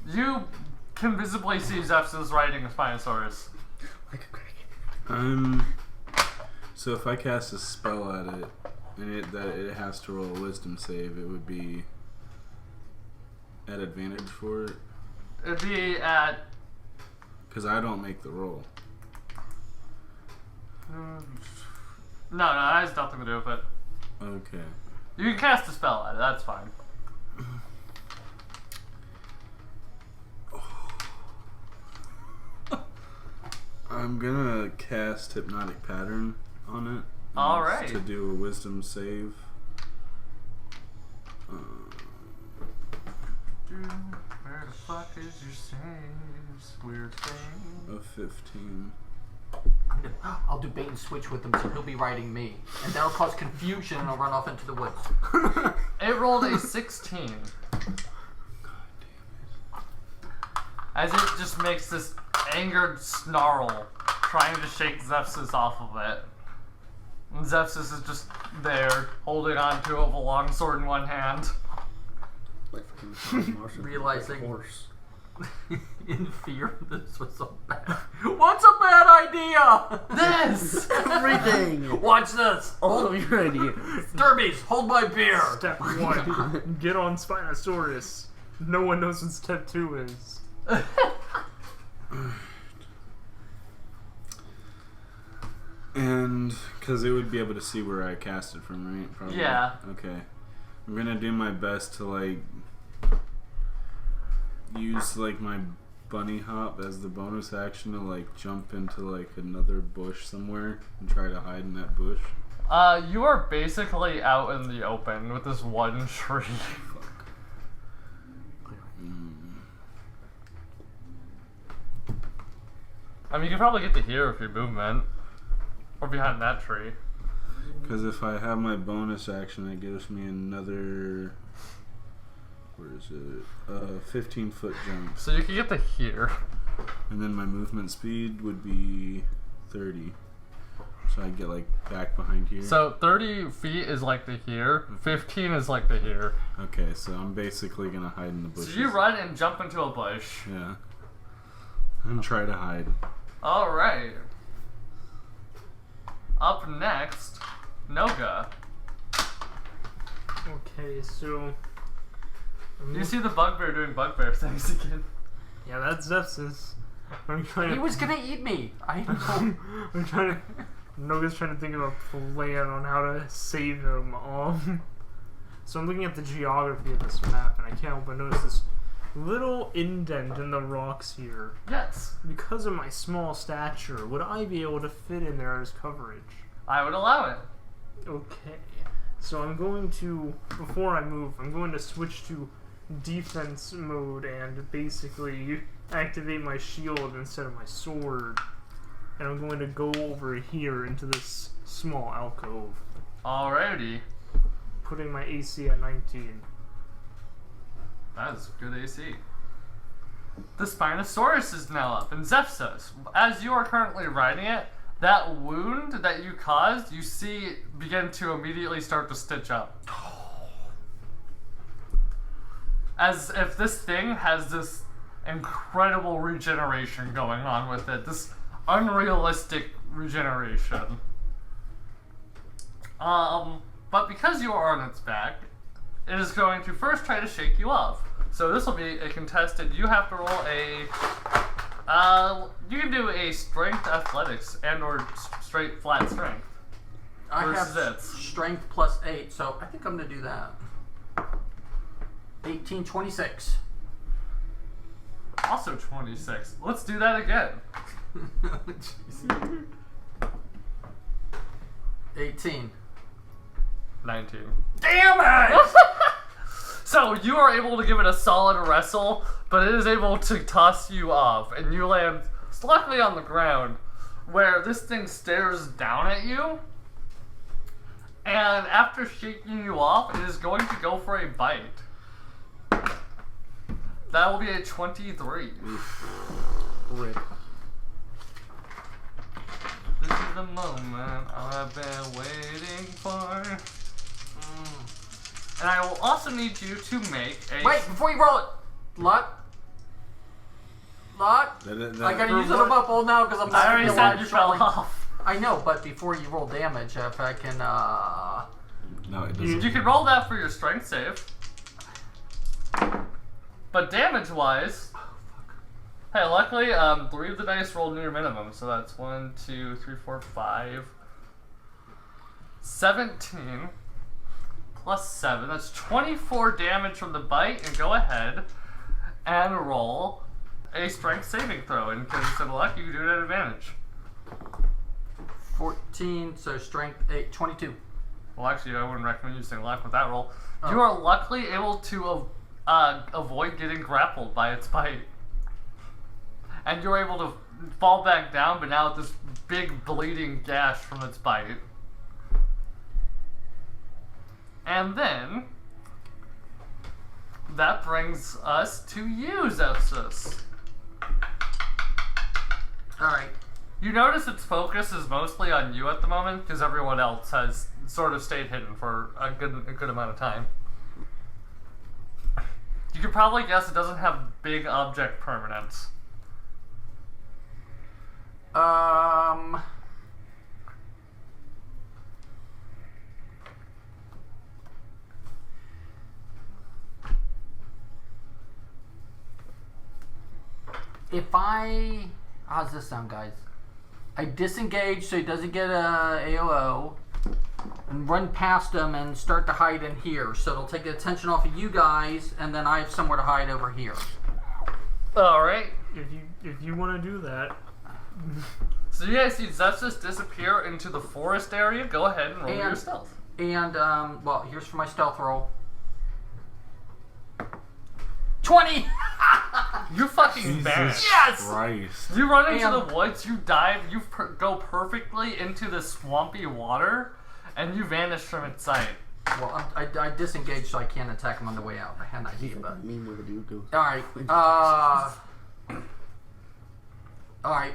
you can visibly see Zefsys riding a Spinosaurus. Like a cricket. So if I cast a spell at it, and it has to roll a wisdom save, it would be at advantage for it? It'd be at... Because I don't make the roll. No, that has nothing to do with it. Okay. You can cast a spell at it, that's fine. I'm gonna cast Hypnotic Pattern on it. Alright. To do a wisdom save. Where the fuck is your saves? Weird thing. Of 15. I'll do bait and switch with him so he'll be riding me. And that'll cause confusion and I'll run off into the woods. It rolled a 16. As it just makes this angered snarl, trying to shake Zefsys off of it. And Zefsys is just there, holding on to a long sword in one hand. Like fucking Martian. Realizing- Like a horse. In fear, this was so bad. What's a bad idea? This! Everything! Watch this. All of your ideas. Derbies, hold my beer. Step 1, get on Spinosaurus. No one knows what step 2 is. And because it would be able to see where I cast it from, right? Probably. Yeah. Okay. I'm gonna do my best to like use like my bunny hop as the bonus action to like jump into like another bush somewhere and try to hide in that bush. You are basically out in the open with this one tree. I mean, you can probably get to here with your movement. Or behind that tree. Because if I have my bonus action, it gives me another... Where is it? 15-foot jump. So you can get to here. And then my movement speed would be 30. So I get like back behind here. So 30 feet is like to here. 15 is like to here. Okay, so I'm basically gonna hide in the bushes. So you run and jump into a bush. Yeah. And try to hide. Alright. Up next, Noga. Okay, so... You see the bugbear doing bugbear things again. Yeah, that's Zefsys. I'm trying to... He was gonna eat me. I know. I'm trying to... Noga's trying to think of a plan on how to save him. So I'm looking at the geography of this map, and I can't help but notice this little indent in the rocks here. Yes. Because of my small stature, would I be able to fit in there as coverage? I would allow it. Okay. So I'm going to, before I move, I'm going to switch to defense mode and basically activate my shield instead of my sword. And I'm going to go over here into this small alcove, Alrighty. putting my AC at 19. That is good AC. The Spinosaurus is now up, and Zefsys, as you are currently riding it, that wound that you caused, you see begin to immediately start to stitch up. as if this thing has this incredible regeneration going on with it. This unrealistic regeneration. But because you are on its back, it is going to first try to shake you off. So this will be a contested. You have to roll a. You can do a strength athletics and/or straight flat strength. I versus have its. strength plus 8, so I think I'm gonna do that. 18, 26. Also 26. Let's do that again. 18. 19. Damn it! So you are able to give it a solid wrestle, but it is able to toss you off, and you land luckily on the ground, where this thing stares down at you, and after shaking you off, it is going to go for a bite. That will be a 23. Rip. This is the moment I've been waiting for. And I will also need you to make a... Wait, before you roll it! Lot? I gotta use it on my full now because I'm not I already said you fell off. I know, but before you roll damage, if I can, No, it doesn't. You can roll that for your strength save. But damage-wise... Hey, luckily, 3 of the dice rolled near minimum, so that's 1, 2, 3, 4, 5... 17 plus 7. That's 24 damage from the bite, and go ahead and roll a strength saving throw. And because it's in luck, you can do it at advantage. 14, so strength 8, 22. Well, actually, I wouldn't recommend using luck with that roll. Oh. You are luckily able to avoid getting grappled by its bite. And you're able to fall back down, but now with this big bleeding gash from its bite. And then, that brings us to you, Zefsys. Alright. You notice its focus is mostly on you at the moment, because everyone else has sort of stayed hidden for a good amount of time. You could probably guess it doesn't have big object permanence. If I... How's this sound, guys? I disengage so he doesn't get a AOO, and run past him and start to hide in here. So it'll take the attention off of you guys, and then I have somewhere to hide over here. Alright. If you want to do that. So you guys see Zefsys disappear into the forest area. Go ahead and roll your stealth. And, well, here's for my stealth roll. 20! You fucking Jesus vanished. Yes! Christ. You run into And- the woods, you dive, you go perfectly into the swampy water, and you vanish from its sight. Well, I disengaged so I can't attack him on the way out. I had an idea, but... I mean, where the dude goes. Alright, Alright,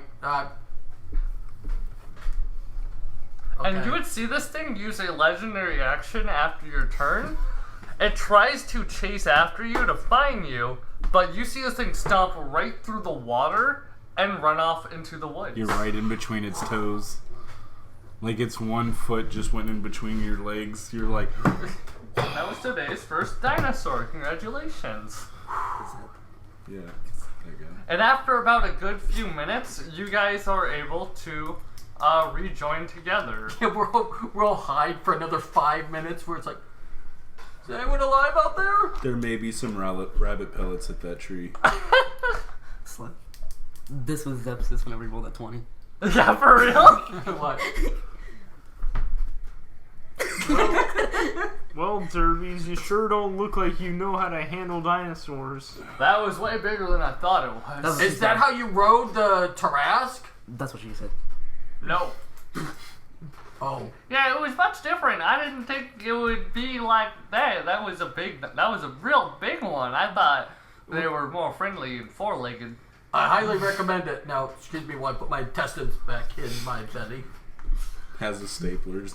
And okay. you would see this thing use a legendary action after your turn. It tries to chase after you to find you, but you see this thing stomp right through the water and run off into the woods. You're right in between its toes. Like its one foot just went in between your legs. You're like, That was today's first dinosaur. Congratulations. yeah, there you go. And after about a good few minutes, you guys are able to rejoin together. Yeah, we'll hide for another 5 minutes where it's like, is anyone alive out there? There may be some rabbit pellets at that tree. Slut. This was Zepsis whenever he rolled that 20. Yeah, for real? What? Well, Dirbies, you sure don't look like you know how to handle dinosaurs. That was way bigger than I thought it was. Is that how you rode the Tarask? That's what she said. No. Oh. Yeah, it was much different. I didn't think it would be like that. That was a real big one. I thought they were more friendly and four-legged. I highly recommend it. Now, excuse me while I put my intestines back in my belly. Has the staplers.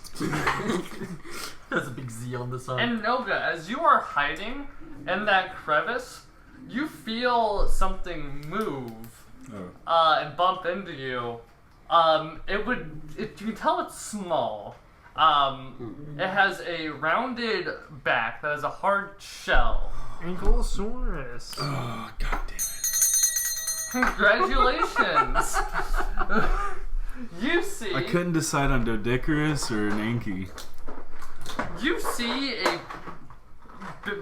There's a big Z on the side. And Noga, as you are hiding in that crevice, you feel something move and bump into you. You can tell it's small. It has a rounded back that has a hard shell. Ankylosaurus. Oh, god damn it. Congratulations! You see... I couldn't decide on Doedicurus or an Anky. You see a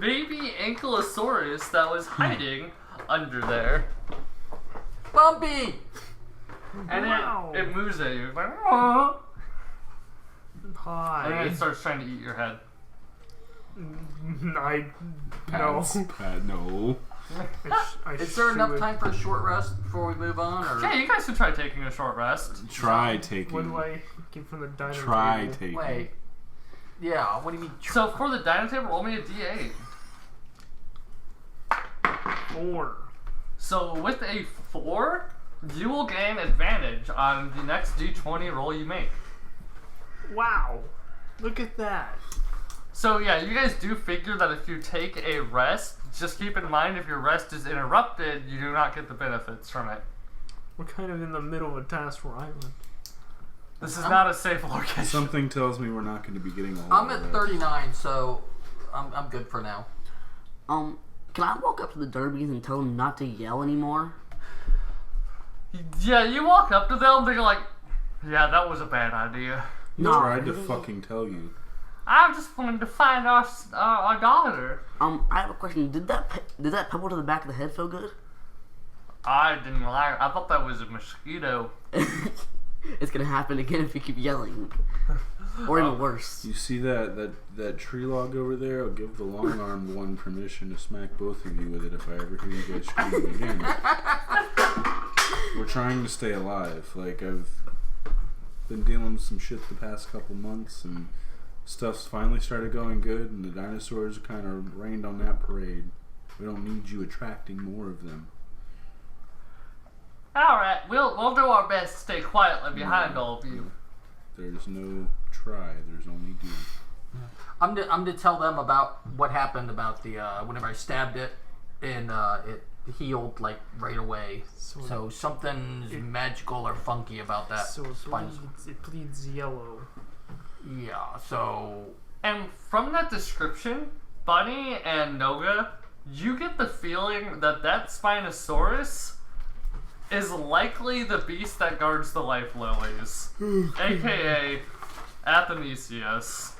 baby Ankylosaurus that was hiding under there. Bumpy! And Wow. it moves at you. It's like, "Aw." And then Hi. it starts trying to eat your head. No. Pat, no. Is there enough time for a short rest before we move on? Or? Yeah, you guys can try taking a short rest. Try taking. What do I get from the dino Try table? taking. Wait. Yeah, what do you mean? So for the dino table, roll me a d8. 4. So with a 4, you will gain advantage on the next d20 roll you make. Wow. Look at that. So yeah, you guys do figure that if you take a rest, just keep in mind if your rest is interrupted, you do not get the benefits from it. We're kind of in the middle of a task island. This is not a safe location. Something tells me we're not going to be getting a whole I'm lot at of 39, so I'm good for now. Can I walk up to the Derbys and tell them not to yell anymore? Yeah, you walk up to them, they're like, yeah, that was a bad idea. I tried to fucking tell you. I just wanted to find our daughter. I have a question. Did that pebble to the back of the head feel good? I didn't like. I thought that was a mosquito. It's gonna happen again if you keep yelling, or even worse. You see that tree log over there? I'll give the long-armed one permission to smack both of you with it if I ever hear you guys screaming again. We're trying to stay alive. Like, I've been dealing with some shit the past couple months, and stuff's finally started going good, and the dinosaurs kind of rained on that parade. We don't need you attracting more of them. All right, we'll do our best to stay quietly behind all of you. There's no try. There's only do. I'm to tell them about what happened about the whenever I stabbed it, and it healed like right away. So something's magical or funky about that. So it bleeds yellow. Yeah. So And from that description, Bunny and Noga, you get the feeling that Spinosaurus is likely the beast that guards the life lilies, aka Athanasius.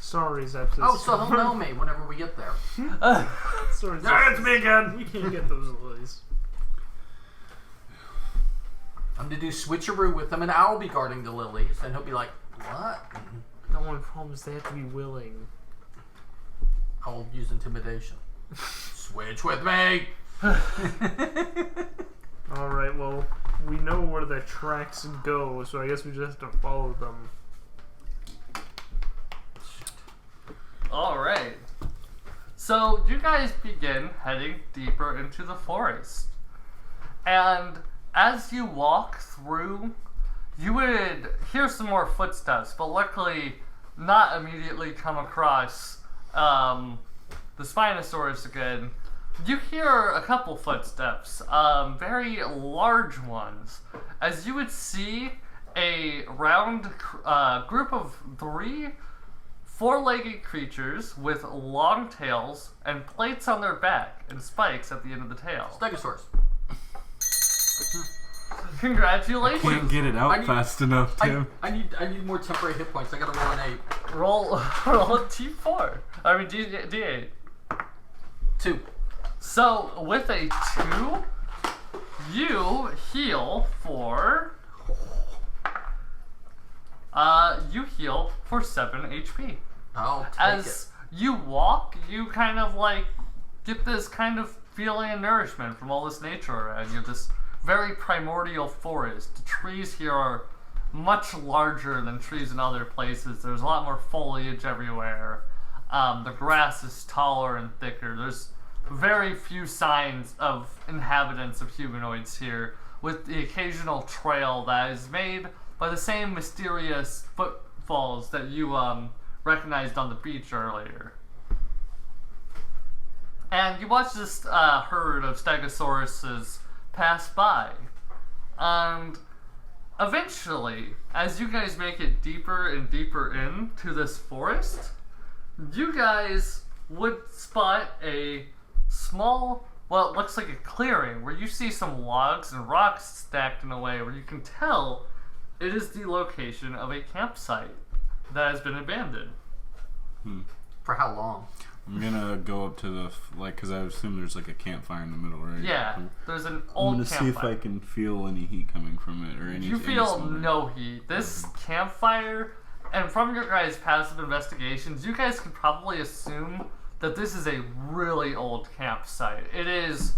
Sorry, Zepsys. oh, so he'll know me whenever we get there. Sorry, There, it's me again. You can't get those lilies. I'm to do switcheroo with him, and I'll be guarding the lilies, and he'll be like, "What?" The only problem is they have to be willing. I'll use intimidation. Switch with me. Alright, well, we know where the tracks go, so I guess we just have to follow them. Alright. So you guys begin heading deeper into the forest. And as you walk through, you would hear some more footsteps, but luckily not immediately come across the Spinosaurus again. You hear a couple footsteps, very large ones, as you would see a round group of 3 four-legged creatures with long tails and plates on their back and spikes at the end of the tail. Stegosaurus. Congratulations! Can't get it out fast enough, Tim. I need more temporary hit points. I gotta roll an 8. Roll a T4. I mean D8. 2. So with a 2, you heal for 7 HP. I'll take As you walk, you kind of like get this kind of feeling of nourishment from all this nature around you. This very primordial forest. The trees here are much larger than trees in other places. There's a lot more foliage everywhere. The grass is taller and thicker. There's very few signs of inhabitants of humanoids here, with the occasional trail that is made by the same mysterious footfalls that you recognized on the beach earlier. And you watch this herd of Stegosauruses pass by. And eventually, as you guys make it deeper and deeper into this forest, you guys would spot a small, well, it looks like a clearing where you see some logs and rocks stacked in a way where you can tell it is the location of a campsite that has been abandoned. For how long? I'm gonna go up to the because I assume there's like a campfire in the middle, right? Yeah, there's an I'm old gonna campfire. see if I can feel any heat coming from it or any. You any feel smell. no heat. This campfire, and from your guys' passive investigations, you guys could probably assume that this is a really old campsite. It is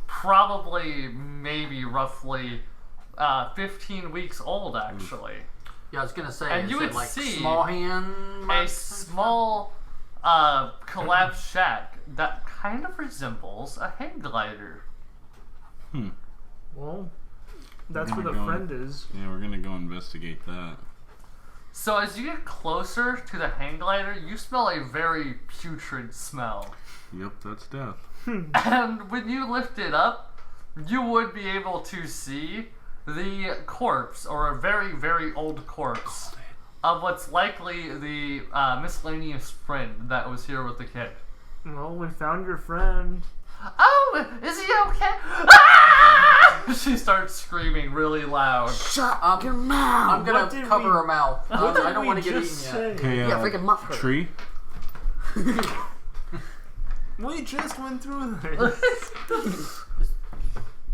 probably, maybe, roughly 15 weeks old, actually. Yeah, I was gonna say, And is you it would like see small hand? A small collapsed shack that kind of resembles a hang glider. Well, that's We're where the gonna go friend is. Yeah, we're gonna go investigate that. So as you get closer to the hang glider, you smell a very putrid smell. Yep, that's death. And when you lift it up, you would be able to see the corpse, or a very, very old corpse, of what's likely the miscellaneous friend that was here with the kid. Well, we found your friend. Oh, is he okay? Ah! She starts screaming really loud. Shut your mouth! I'm gonna What did cover we- her mouth. What did I don't we want to get just eaten yet. say? Okay, Yeah, freaking muff her. tree. We just went through this.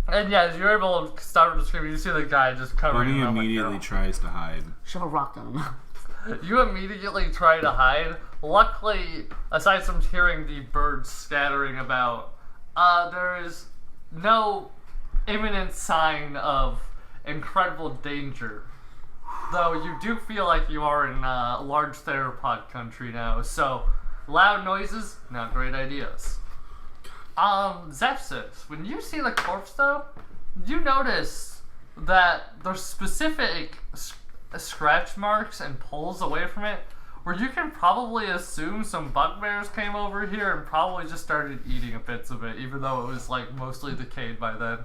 And yeah, as you're able to start to scream, you see the guy just covering Bunny him up like, immediately "No." tries to hide. Shove a rock down her mouth. You immediately try to hide. Luckily, aside from hearing the birds scattering about, there is no imminent sign of incredible danger. Though you do feel like you are in large theropod country now, so loud noises, not great ideas. Zefsys, when you see the corpse though, you notice that there's specific scratch marks and pulls away from it where you can probably assume some bugbears came over here and probably just started eating bits of it, even though it was like mostly decayed by then.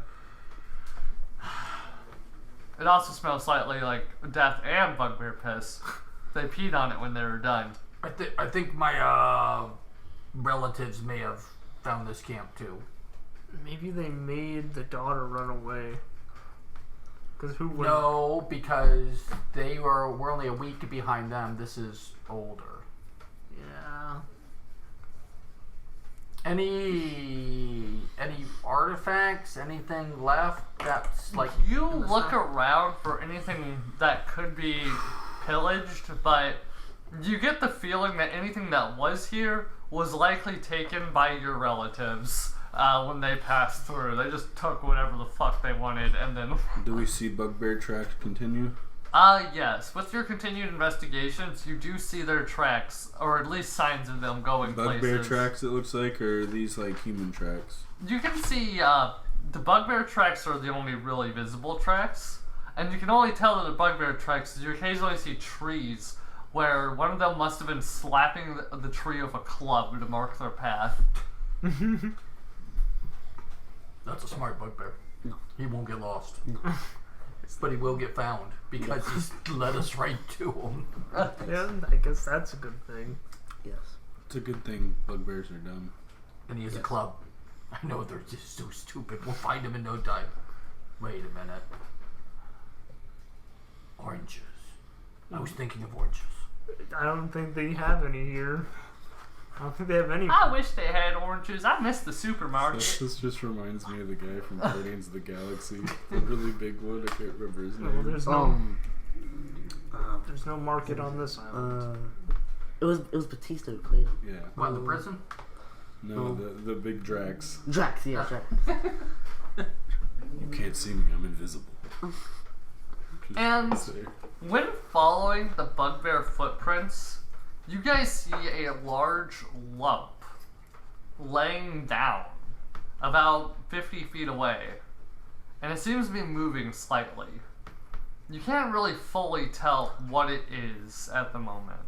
It also smells slightly like death and bugbear piss. They peed on it when they were done. I think my relatives may have found this camp too. Maybe they made the daughter run away. Because who would? No, because we're only a week behind them. This is older. Yeah. Any artifacts? Anything left? That's like You in the look side? around for anything that could be pillaged, but you get the feeling that anything that was here was likely taken by your relatives when they passed through. They just took whatever the fuck they wanted and then... Do we see bugbear tracks continue? Yes. With your continued investigations, you do see their tracks, or at least signs of them going Bugbear places. tracks, it looks like, or are these like human tracks? You can see the bugbear tracks are the only really visible tracks, and you can only tell that the bugbear tracks because you occasionally see trees where one of them must have been slapping the tree with a club to mark their path. That's a smart bugbear. No. He won't get lost. But he will get found because he's led us right to him. Yeah, I guess that's a good thing. Yes. It's a good thing bugbears are dumb. And he has a club. I know they're just so stupid. We'll find him in no time. Wait a minute. Oranges. I was thinking of oranges. I don't think they have any here. I don't think they have any. I wish they had oranges. I miss the supermarket. This just reminds me of the guy from Guardians of the Galaxy. The really big one, I can't remember his No, name. there's no market on this island. It was Batista who played him. Yeah. What, in the prison? No, the big Drax. Drax, yeah, Drax. You can't see me, I'm invisible. Just And say. when following the bugbear footprints, you guys see a large lump laying down about 50 feet away. And it seems to be moving slightly. You can't really fully tell what it is at the moment.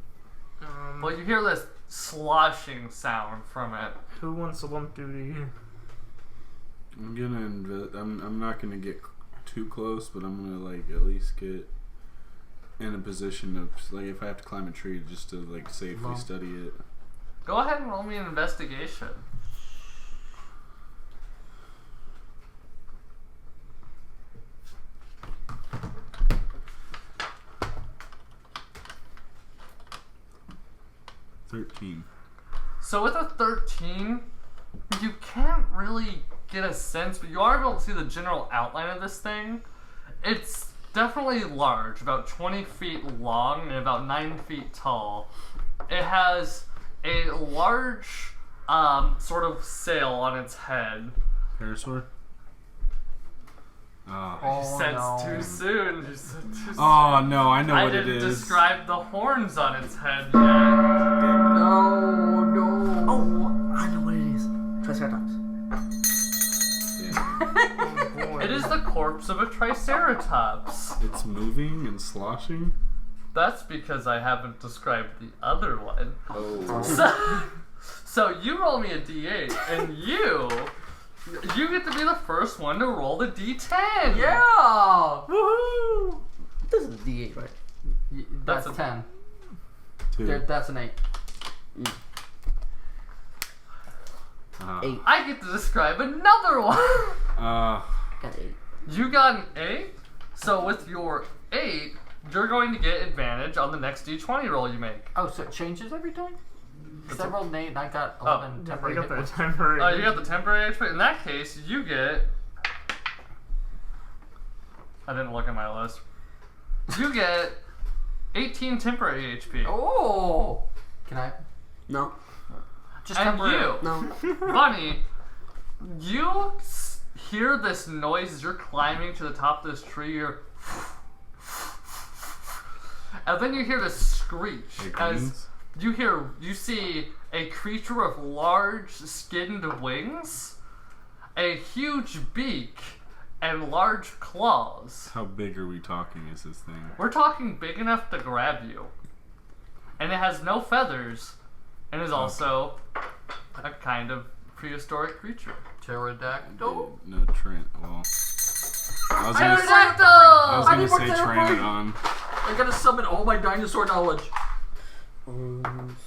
But you hear this sloshing sound from it. Who wants a lump duty? I'm not gonna get too close, but I'm gonna like at least get in a position of like if I have to climb a tree just to like safely study it. Go ahead and roll me an investigation. So with a 13, you can't really get a sense, but you are able to see the general outline of this thing. It's definitely large, about 20 feet long and about 9 feet tall. It has a large sort of sail on its head. Parasaur? You said too soon. You said too soon. Oh no, I know what it didn't is. describe the horns on its head yet. No, no. Oh, I know what it is. Triceratops. Yeah. Boy. It is the corpse of a Triceratops. It's moving and sloshing. That's because I haven't described the other one. Oh. So you roll me a d8, and you get to be the first one to roll the d10. Yeah! Woohoo! This is a D8, right? That's That's a a 10. 2. That's an 8. 8. I get to describe another one. Got 8. You got an 8, so with your 8, you're going to get advantage on the next d20 roll you make. Oh, so it changes every time? Because I rolled an 8 and I got 11 Yeah, I temporary got hit that points. temporary. Oh, you got the temporary HP? In that case, you get... I didn't look at my list. You get 18 temporary HP. Oh! Can I? No. Just And temporary. you, No. Bunny, you hear this noise as you're climbing to the top of this tree. You're... And then you hear this screech Like as wings? you see a creature with large skinned wings, a huge beak, and large claws. How big are we talking is this thing? We're talking big enough to grab you. And it has no feathers, and is also a kind of prehistoric creature. Pterodactyl. No Trent. Well, I was Pterodactyl! I need more say terrifying. Pteranodon. I gotta summon all my dinosaur knowledge.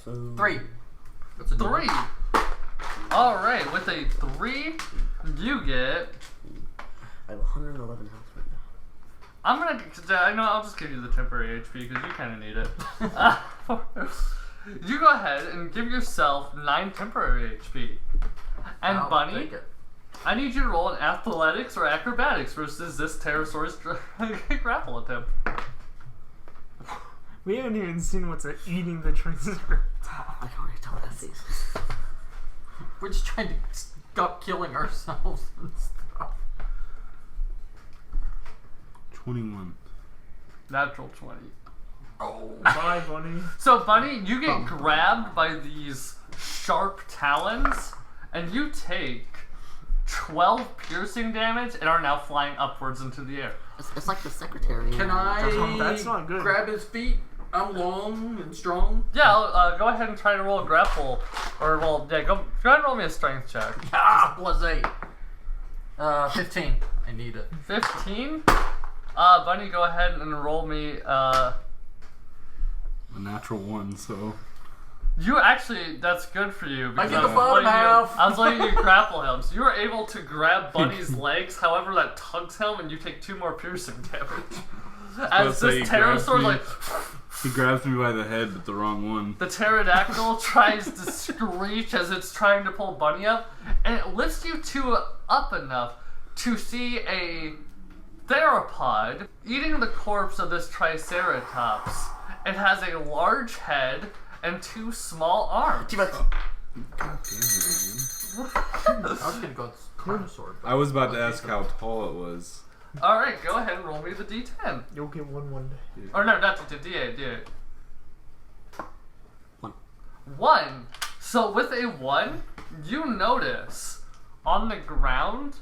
So 3. That's a 3. Alright, with a 3, you get... I have 111 health right now. I'll just give you the temporary HP because you kind of need it. You go ahead and give yourself 9 temporary HP. And I'll Bunny, take it. I need you to roll an athletics or acrobatics versus this pterosaurus grapple attempt. We haven't even seen what's eating the Triceratops. I can't really tell what that is. We're just trying to stop killing ourselves and stuff. 21. Natural 20. Oh. Bye, Bunny. So, Bunny, you get grabbed by these sharp talons, and you take 12 piercing damage and are now flying upwards into the air. It's like the secretary. Can That's I not good. grab his feet? I'm long and strong. Yeah, go ahead and try to roll a grapple. Or, well, yeah, go ahead and roll me a strength check. Ah, +8. 15. I need it. 15? Bunny, go ahead and roll me, A natural 1, so. You actually, that's good for you. I Because get the bottom half. I was letting you grapple him. So you were able to grab Bunny's legs, however that tugs him, and you take 2 more piercing damage. As say this he grabs pterosaur, me. like, He grabs me by the head, but the wrong one. the pterodactyl tries to screech as it's trying to pull Bunny up, and it lifts you two up enough to see a theropod eating the corpse of this Triceratops. It has a large head and 2 small arms. God damn it, I was gonna go with Carnosaur. man. I was about to ask how tall it was. Alright, go ahead and roll me the d10. You'll get one day. Or no, not d8, d8. 1. 1. So with a 1, you notice on the ground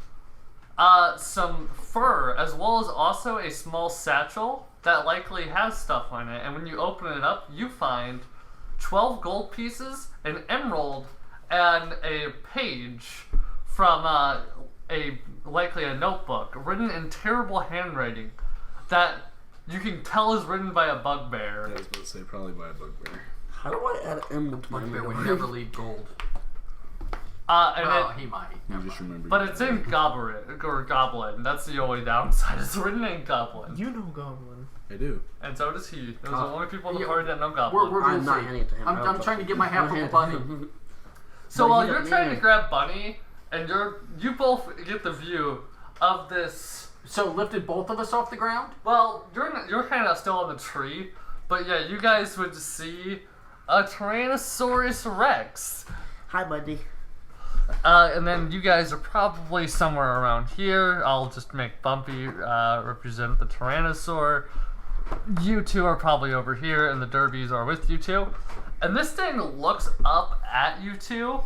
some fur, as well as also a small satchel that likely has stuff on it. And when you open it up, you find 12 gold pieces, an emerald, and a page from likely a notebook written in terrible handwriting that you can tell is written by a bugbear. I was about to say probably by a bugbear. How do I add emerald to my Bugbear would inventory? never leave gold. And Well, it, he might. You just remember. but it's in Goblin. That's the only downside. It's written in Goblin. You know Goblin. I do. And so does he. Those are the only people in the Yeah, party that know Goblin. We're gonna I'm not see. handing it to him. I'm trying to get my half of the bunny. So But while he you're doesn't trying need to it. grab Bunny, and you both get the view of this. So lifted both of us off the ground? Well, you're kind of still on the tree, but yeah, you guys would see a Tyrannosaurus Rex. Hi, buddy. And then you guys are probably somewhere around here. I'll just make Bumpy represent the Tyrannosaur. You two are probably over here, and the Derbys are with you two. And this thing looks up at you two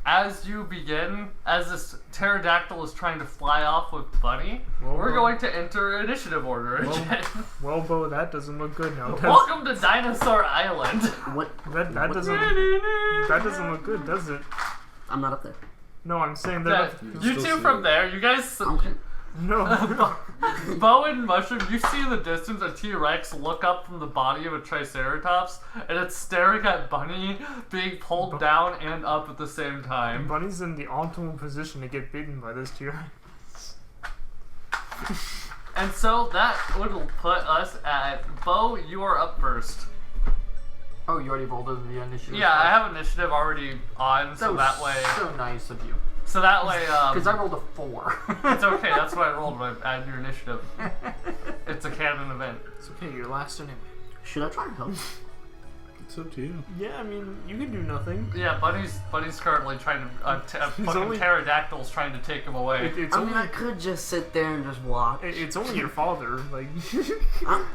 as you begin, as this pterodactyl is trying to fly off with Bunny. Well, We're well. going to enter initiative order Well, again. Well, Bo, that doesn't look good now. Welcome to Dinosaur Island. What? That What? doesn't look good, does it? I'm not up there. No, I'm saying that. Yeah, you still two see from it. there, you guys. Okay. No. Bo and Mushroom, you see in the distance a T-Rex look up from the body of a Triceratops, and it's staring at Bunny, being pulled down and up at the same time. Bunny's in the optimal position to get bitten by this T-Rex. And so that would put us at Bo. You are up first. Oh, you already rolled over the initiative. Yeah, I have initiative already on, so that way. So nice of you. So that way, Because I rolled a 4. it's okay. That's what I rolled when I added your initiative. It's a canon event. It's okay, you're last anyway. Should I try and help? It's up to you. Yeah, I mean, you can do nothing. Yeah, Bunny's currently trying to. He's Fucking only- pterodactyl's trying to take him away. It's I only mean, I could just sit there and just watch. it's only your father. Like,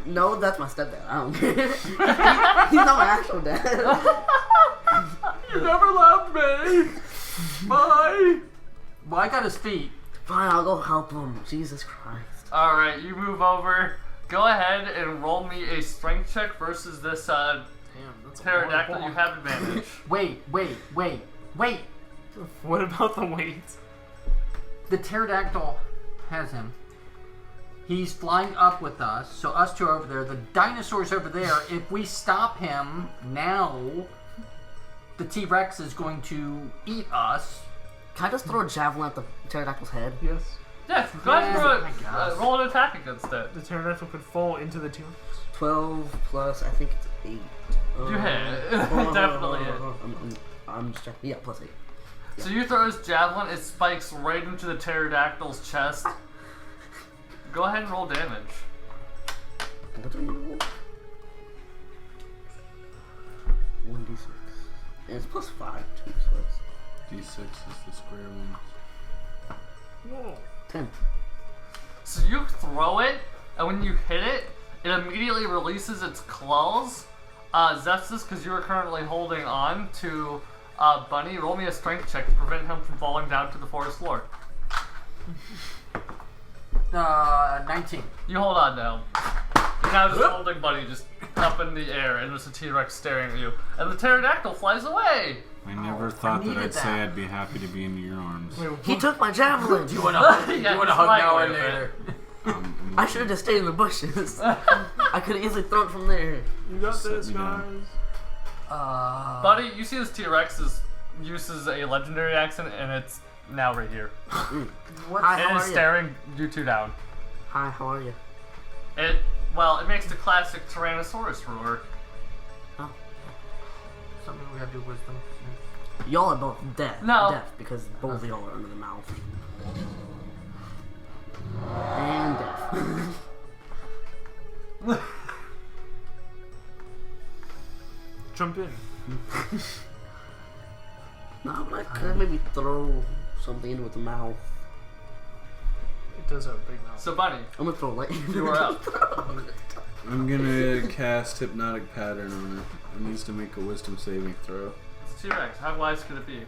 No, that's my stepdad. I don't care. He's not my actual dad. You never loved me. Bye. Well, I got his feet. Fine, I'll go help him. Jesus Christ. All right, you move over. Go ahead and roll me a strength check versus this damn, that's a pterodactyl. lot You of have advantage. Wait. ball. What about the weight? The pterodactyl has him. He's flying up with us, so us two are over there. The dinosaur's over there. If we stop him now, the T-Rex is going to eat us. Can I just throw a javelin at the pterodactyl's head? Yes. Yeah, go ahead and Yeah, roll, I guess. roll an attack against it. The pterodactyl could fall into the T-Rex. 12 plus, I think it's 8. You hit. hold on, Definitely hold on, hit. hold on. I'm just checking. Yeah, plus 8. So you throw his javelin, it spikes right into the pterodactyl's chest. Go ahead and roll damage. What's your roll? 1d6. And it's plus 5 too, so it's D6 is the square ones. Whoa. 10. So you throw it, and when you hit it, it immediately releases its claws. Zefsys, because you are currently holding on to Bunny, roll me a strength check to prevent him from falling down to the forest floor. 19. You hold on to him. You're now just holding Bunny just up in the air, and there's a T-Rex staring at you. And the pterodactyl flies away! I never thought that needed I'd say that. I'd be happy to be in your arms. Wait, He took my javelin! You want to hug? Yeah, you want he's to hug flying now away or with later? I should have just stayed in the bushes. I could have easily thrown it from there. you got Just this, sit me down. guys. Buddy, you see this T-Rex uses a legendary accent, and it's now right here. What? Hi, It how is are you? staring you two down. Hi, how are you? It makes the classic Tyrannosaurus roar. Something we have to do wisdom. Y'all are both deaf. No. Deaf, because both of y'all are under the mouth. And deaf. Jump in. No, but I could maybe throw something into its mouth. It does have a big mouth. So, Bunny, I'm gonna throw light. you are up. I'm gonna cast Hypnotic Pattern on it. It needs to make a Wisdom saving throw. It's T-Rex. How wise could it be?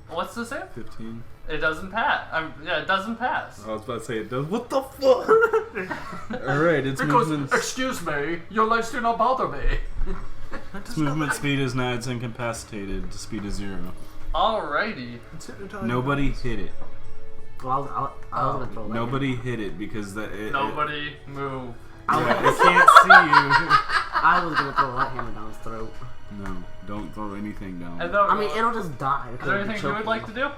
What's the save? 15. It doesn't pass. Yeah, it doesn't pass. I was about to say it does. What the fuck? Alright, its movement. Excuse me, your legs do not bother me. Its movement speed is now it's incapacitated. The speed is 0. Alrighty. Nobody hit it. Well, I was gonna throw that. Nobody hit it because that. Nobody move. Yeah, it can't see you. I was gonna throw that hammer down his throat. No, don't throw anything down. And I mean, it'll just die. is there anything you would like to do?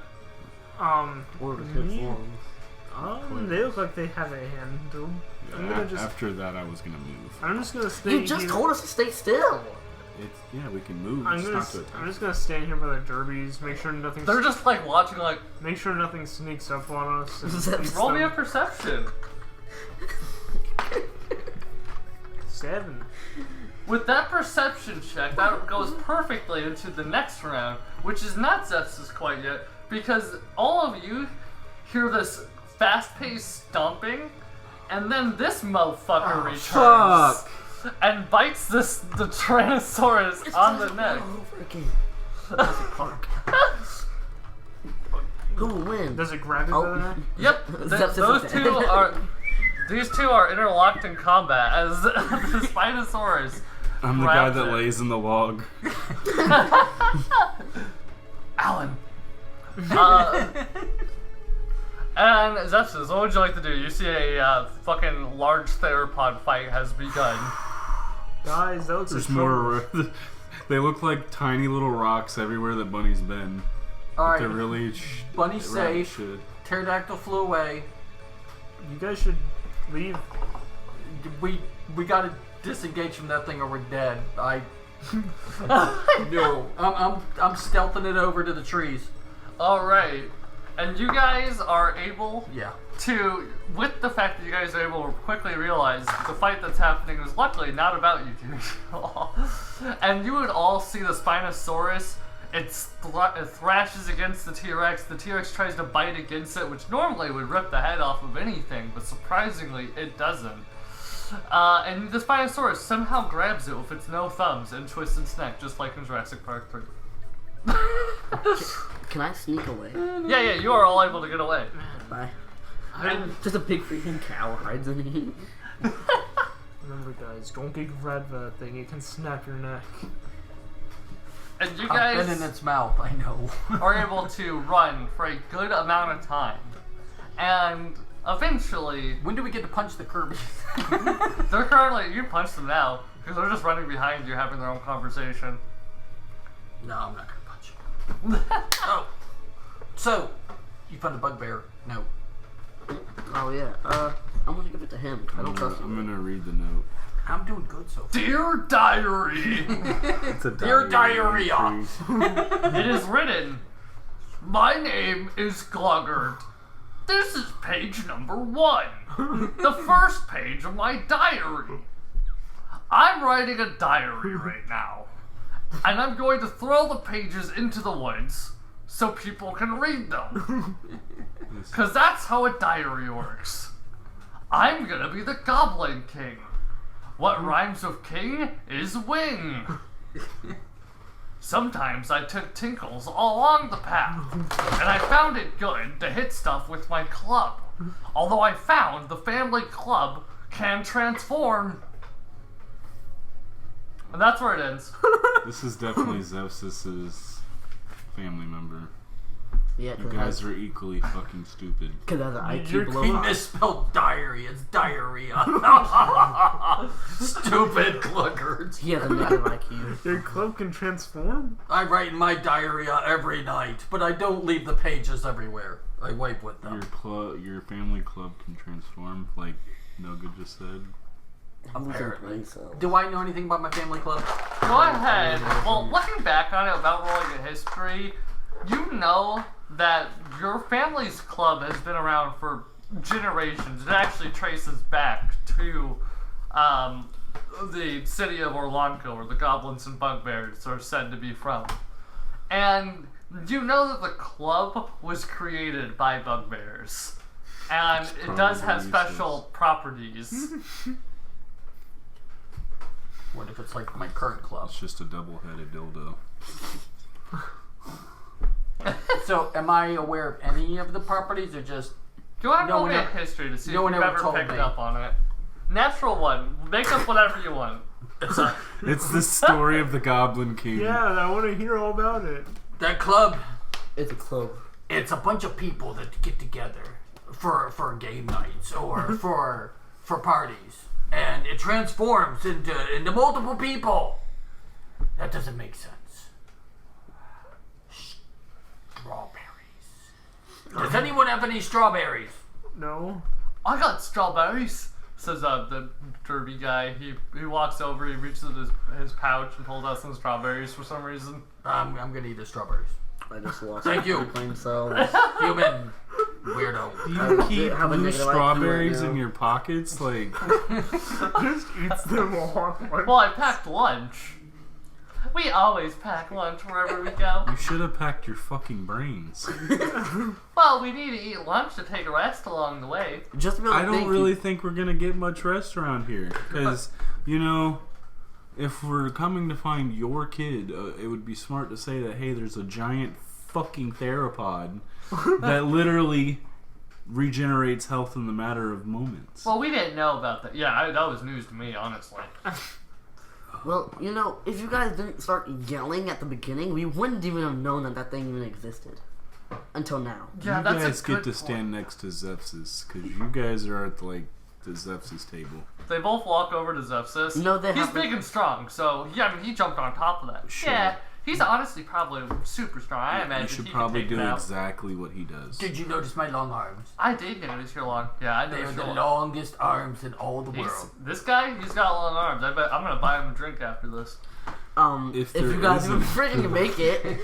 Or just hit me? forms. They look like they have a handle. I'm gonna just. After that, I was gonna move. I'm just gonna stay. You just here. told us to stay still. Yeah, we can move. I'm just gonna stand here by the Derbies, make sure nothing. They're just like watching, like. Make sure nothing sneaks up on us. and Roll me a stuff. perception. 7. With that perception check, that goes perfectly into the next round, which is not Zefsys quite yet, because all of you hear this fast-paced stomping, and then this motherfucker returns and bites the Tyrannosaurus on the neck. Over again. Jurassic Park. Who will win? Does it grab you by the neck? Yep, Zefsys those is two dead. are. These two are interlocked in combat as the Spinosaurus. I'm the guy grabs that it. lays in the log. Alan. And Zefsys, what would you like to do? You see a fucking large theropod fight has begun. Guys, that looks There's like more. They look like tiny little rocks everywhere that Bunny's been. Alright, They're really. Bunny's safe. Shit. Pterodactyl flew away. You guys should leave. We gotta disengage from that thing or we're dead. No. I'm stealthing it over to the trees. Alright. And you guys are able Yeah. to, with the fact that you guys are able to quickly realize the fight that's happening is luckily not about you two at all. And you would all see the Spinosaurus. It thrashes against the T-Rex. The T-Rex tries to bite against it, which normally would rip the head off of anything, but surprisingly, it doesn't. And the Spinosaurus somehow grabs it with its no thumbs and twists its neck, just like in Jurassic Park 3. Can I sneak away? Yeah, you are all able to get away. Bye. Just a big freaking cow hides in me. Remember, guys, don't get grabbed by that thing. It can snap your neck. And you I've been guys in its mouth, I know. are able to run for a good amount of time. And eventually, When do we get to punch the Kirby? they're currently, you can punch them now, because they're just running behind you having their own conversation. No, I'm not gonna punch you. Oh. So, you found a bugbear. No. Oh yeah. I'm gonna give it to him. I don't trust I'm him. gonna read the note. I'm doing good so far. Dear Diary, It's a Dear diarrhea. it is written, my name is Gloggart. This is page number 1, the first page of my diary. I'm writing a diary right now, and I'm going to throw the pages into the woods so people can read them. Because that's how a diary works. I'm gonna be the Goblin King. What rhymes with king is wing. Sometimes I took tinkles along the path, and I found it good to hit stuff with my club. Although I found the family club can transform. And that's where it ends. This is definitely Zefsys' family member. Yeah, You guys are equally fucking stupid. Because that's an You're IQ below He 5. misspelled diary. It's diarrhea. Stupid cluckers. He has a negative IQ. Your club can transform? I write in my diarrhea every night, but I don't leave the pages everywhere. I wipe with them. Your family club can transform, like Noga just said. I'm losing Apparently. brain cells. Do I know anything about my family club? Go ahead. Well, looking back on it, about rolling a history, you know that your family's club has been around for generations. It actually traces back to the city of Orlanco, where the goblins and bugbears are said to be from. And you know that the club was created by bugbears. And it does have special properties. What if it's like my current club? It's just a double-headed dildo. So, am I aware of any of the properties, or just Go ahead and No roll one me a ever- history to see no if one you've ever ever told picked me. up on it. Natural 1. Make up whatever you want. It's the story of the Goblin King. Yeah, I want to hear all about it. that club? It's a club. It's a bunch of people that get together for game nights or for parties, and it transforms into multiple people. That doesn't make sense. Strawberries. Does anyone have any strawberries? No. I got strawberries, says the Dirby guy. He walks over, he reaches in his pouch and pulls out some strawberries for some reason. I'm gonna eat the strawberries. I just lost Thank you. my brain cells. Human weirdo. Do you keep have a blue negative IQ strawberries right now. in your pockets? Like, Just eats them all. Well, I packed lunch. We always pack lunch wherever we go. you should have packed your fucking brains. Well, we need to eat lunch to take a rest along the way. Just to be able I to don't think really think we're gonna get much rest around here, because you know, if we're coming to find your kid, it would be smart to say that, hey, there's a giant fucking theropod that literally regenerates health in the matter of moments. Well, we didn't know about that. Yeah, that was news to me, honestly. Well, you know, if you guys didn't start yelling at the beginning, we wouldn't even have known that that thing even existed. Until now. Yeah, you that's guys a good get to point. stand next to Zefsys, because you guys are at the Zefsys table. They both walk over to Zefsys. No, they He's haven't. big and strong, so yeah, I mean, he jumped on top of that. Sure. Yeah, he's honestly probably super strong. I imagine You should he probably could take do it out. exactly what he does. Did you notice my long arms? I did notice your long. Yeah, I They are noticed the your long. longest arms in all the He's, world. this guy, he's got long arms. I bet I'm gonna buy him a drink after this. If there you guys even isn't- freaking make it,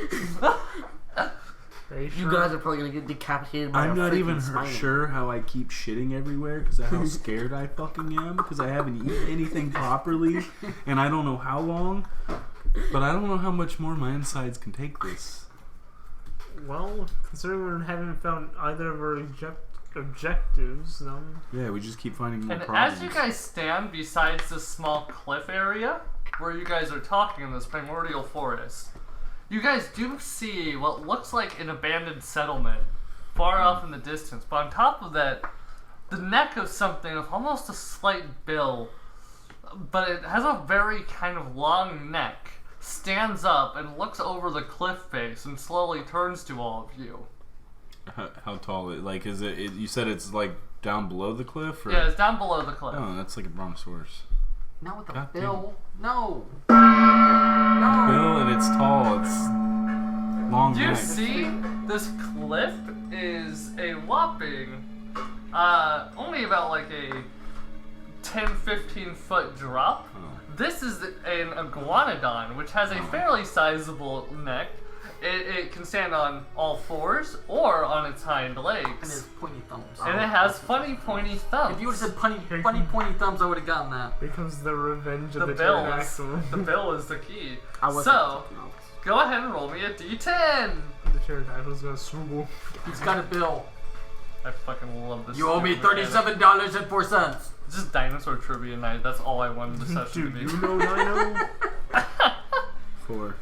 They you sure- guys are probably gonna get decapitated by I'm a not freaking even spine. sure how I keep shitting everywhere because of how scared I fucking am, because I haven't eaten anything properly and I don't know how long, but I don't know how much more my insides can take this. Well, considering we haven't found either of our objectives, no. Yeah, we just keep finding more And problems. as you guys stand besides this small cliff area where you guys are talking in this primordial forest, you guys do see what looks like an abandoned settlement far off in the distance. But on top of that, the neck of something with almost a slight bill, but it has a very kind of long neck, stands up and looks over the cliff face and slowly turns to all of you. How tall? Like, is it? You said it's like down below the cliff, or? Yeah, it's down below the cliff. Oh, that's like a brontosaurus. Not with a God damn. bill. No. Bill, and it's tall. It's long. Do you neck. see this cliff is a whopping, only about like a 10-15 foot drop. Oh. This is an iguanodon, which has a fairly sizable neck. It can stand on all fours or on its hind And his legs. pointy thumbs. And it has funny pointy thumbs. If you would have said funny pointy thumbs, I would have gotten that. Becomes the revenge of the the bill is, pterodactyl. the bill is the key. I was So, go ahead and roll me a d10. The pterodactyl's gonna swoop. He's got a bill. I fucking love this. You owe me stupid mechanic. $37.04. Just dinosaur trivia night. That's all I wanted this session Dude, to be. you know Dino? 4.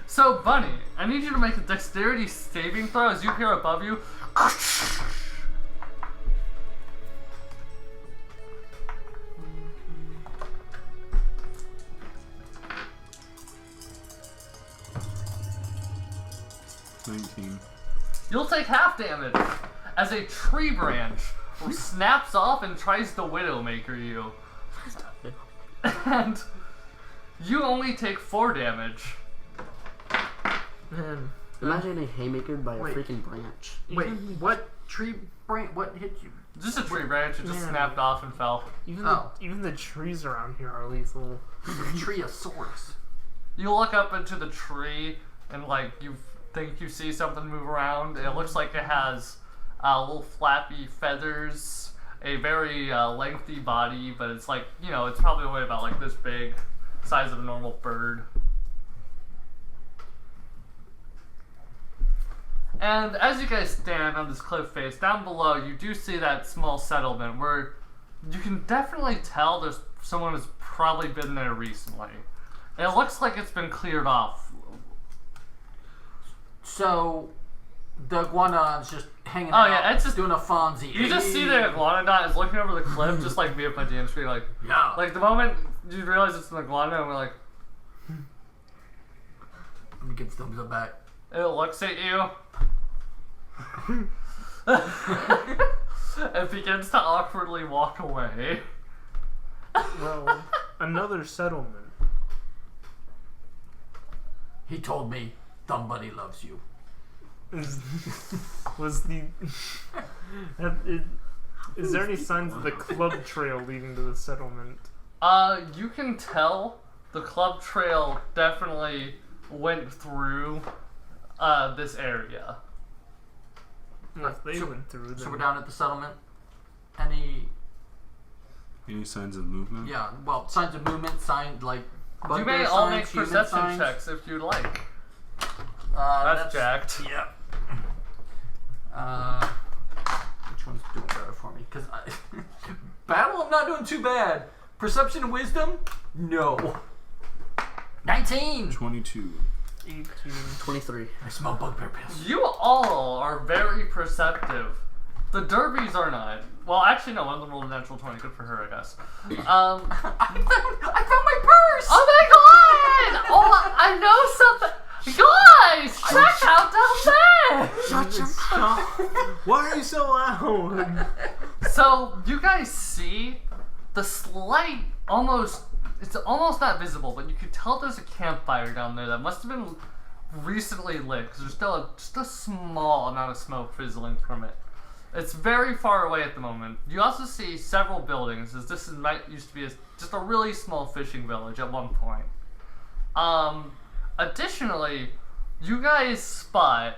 So, Bunny, I need you to make a dexterity saving throw as you hear above you. $19. You'll take half damage as a tree branch snaps off and tries to Widowmaker you. And you only take 4 damage. Man. Imagine a haymaker by a Wait. freaking branch. Wait, what tree branch? What hit you? Just a tree branch, it just Man. snapped off and fell. Even the trees around here are lethal. Treeosaurus. You look up into the tree and like you think you see something move around. It looks like it has little flappy feathers, a very lengthy body, but it's like, you know, it's probably only about like this big, size of a normal bird. And as you guys stand on this cliff face, down below you do see that small settlement where you can definitely tell there's someone who's probably been there recently. And it looks like it's been cleared off So the iguanodon's just hanging Oh, out. yeah, it's just- doing a Fonzie. You just see the iguanodon is looking over the cliff, just like me at my DM screen, like, Yeah. like the moment you realize it's an iguana, and we're like, He gives thumbs up back. it looks at you. and begins to awkwardly walk away. Well, another settlement. He told me Thumb Buddy loves you. Was the is there any signs of the club trail leading to the settlement? You can tell the club trail definitely went through this area. Well, if they So- went through, then So we're down at the settlement. Any signs of movement? Yeah, well, signs of movement, like You bugbear may all signs, make human perception signs. checks if you'd like. That's jacked. Yeah. Which one's doing better for me? Because battle, I'm not doing too bad. Perception and wisdom, no. 19. 22. 18. 23. I smell bugbear piss. You all are very perceptive. The Derbys are not. Well, actually, no. One of them rolled a natural 20. Good for her, I guess. I found my purse. Oh my god! Oh, I know something. Guys, check out down there. Shut your mouth. Why are you so loud? So you guys see the slight, it's almost not visible, but you could tell there's a campfire down there that must have been recently lit because there's still just a small amount of smoke fizzling from it. It's very far away at the moment. You also see several buildings, as this used to be just a really small fishing village at one point. Additionally, you guys spot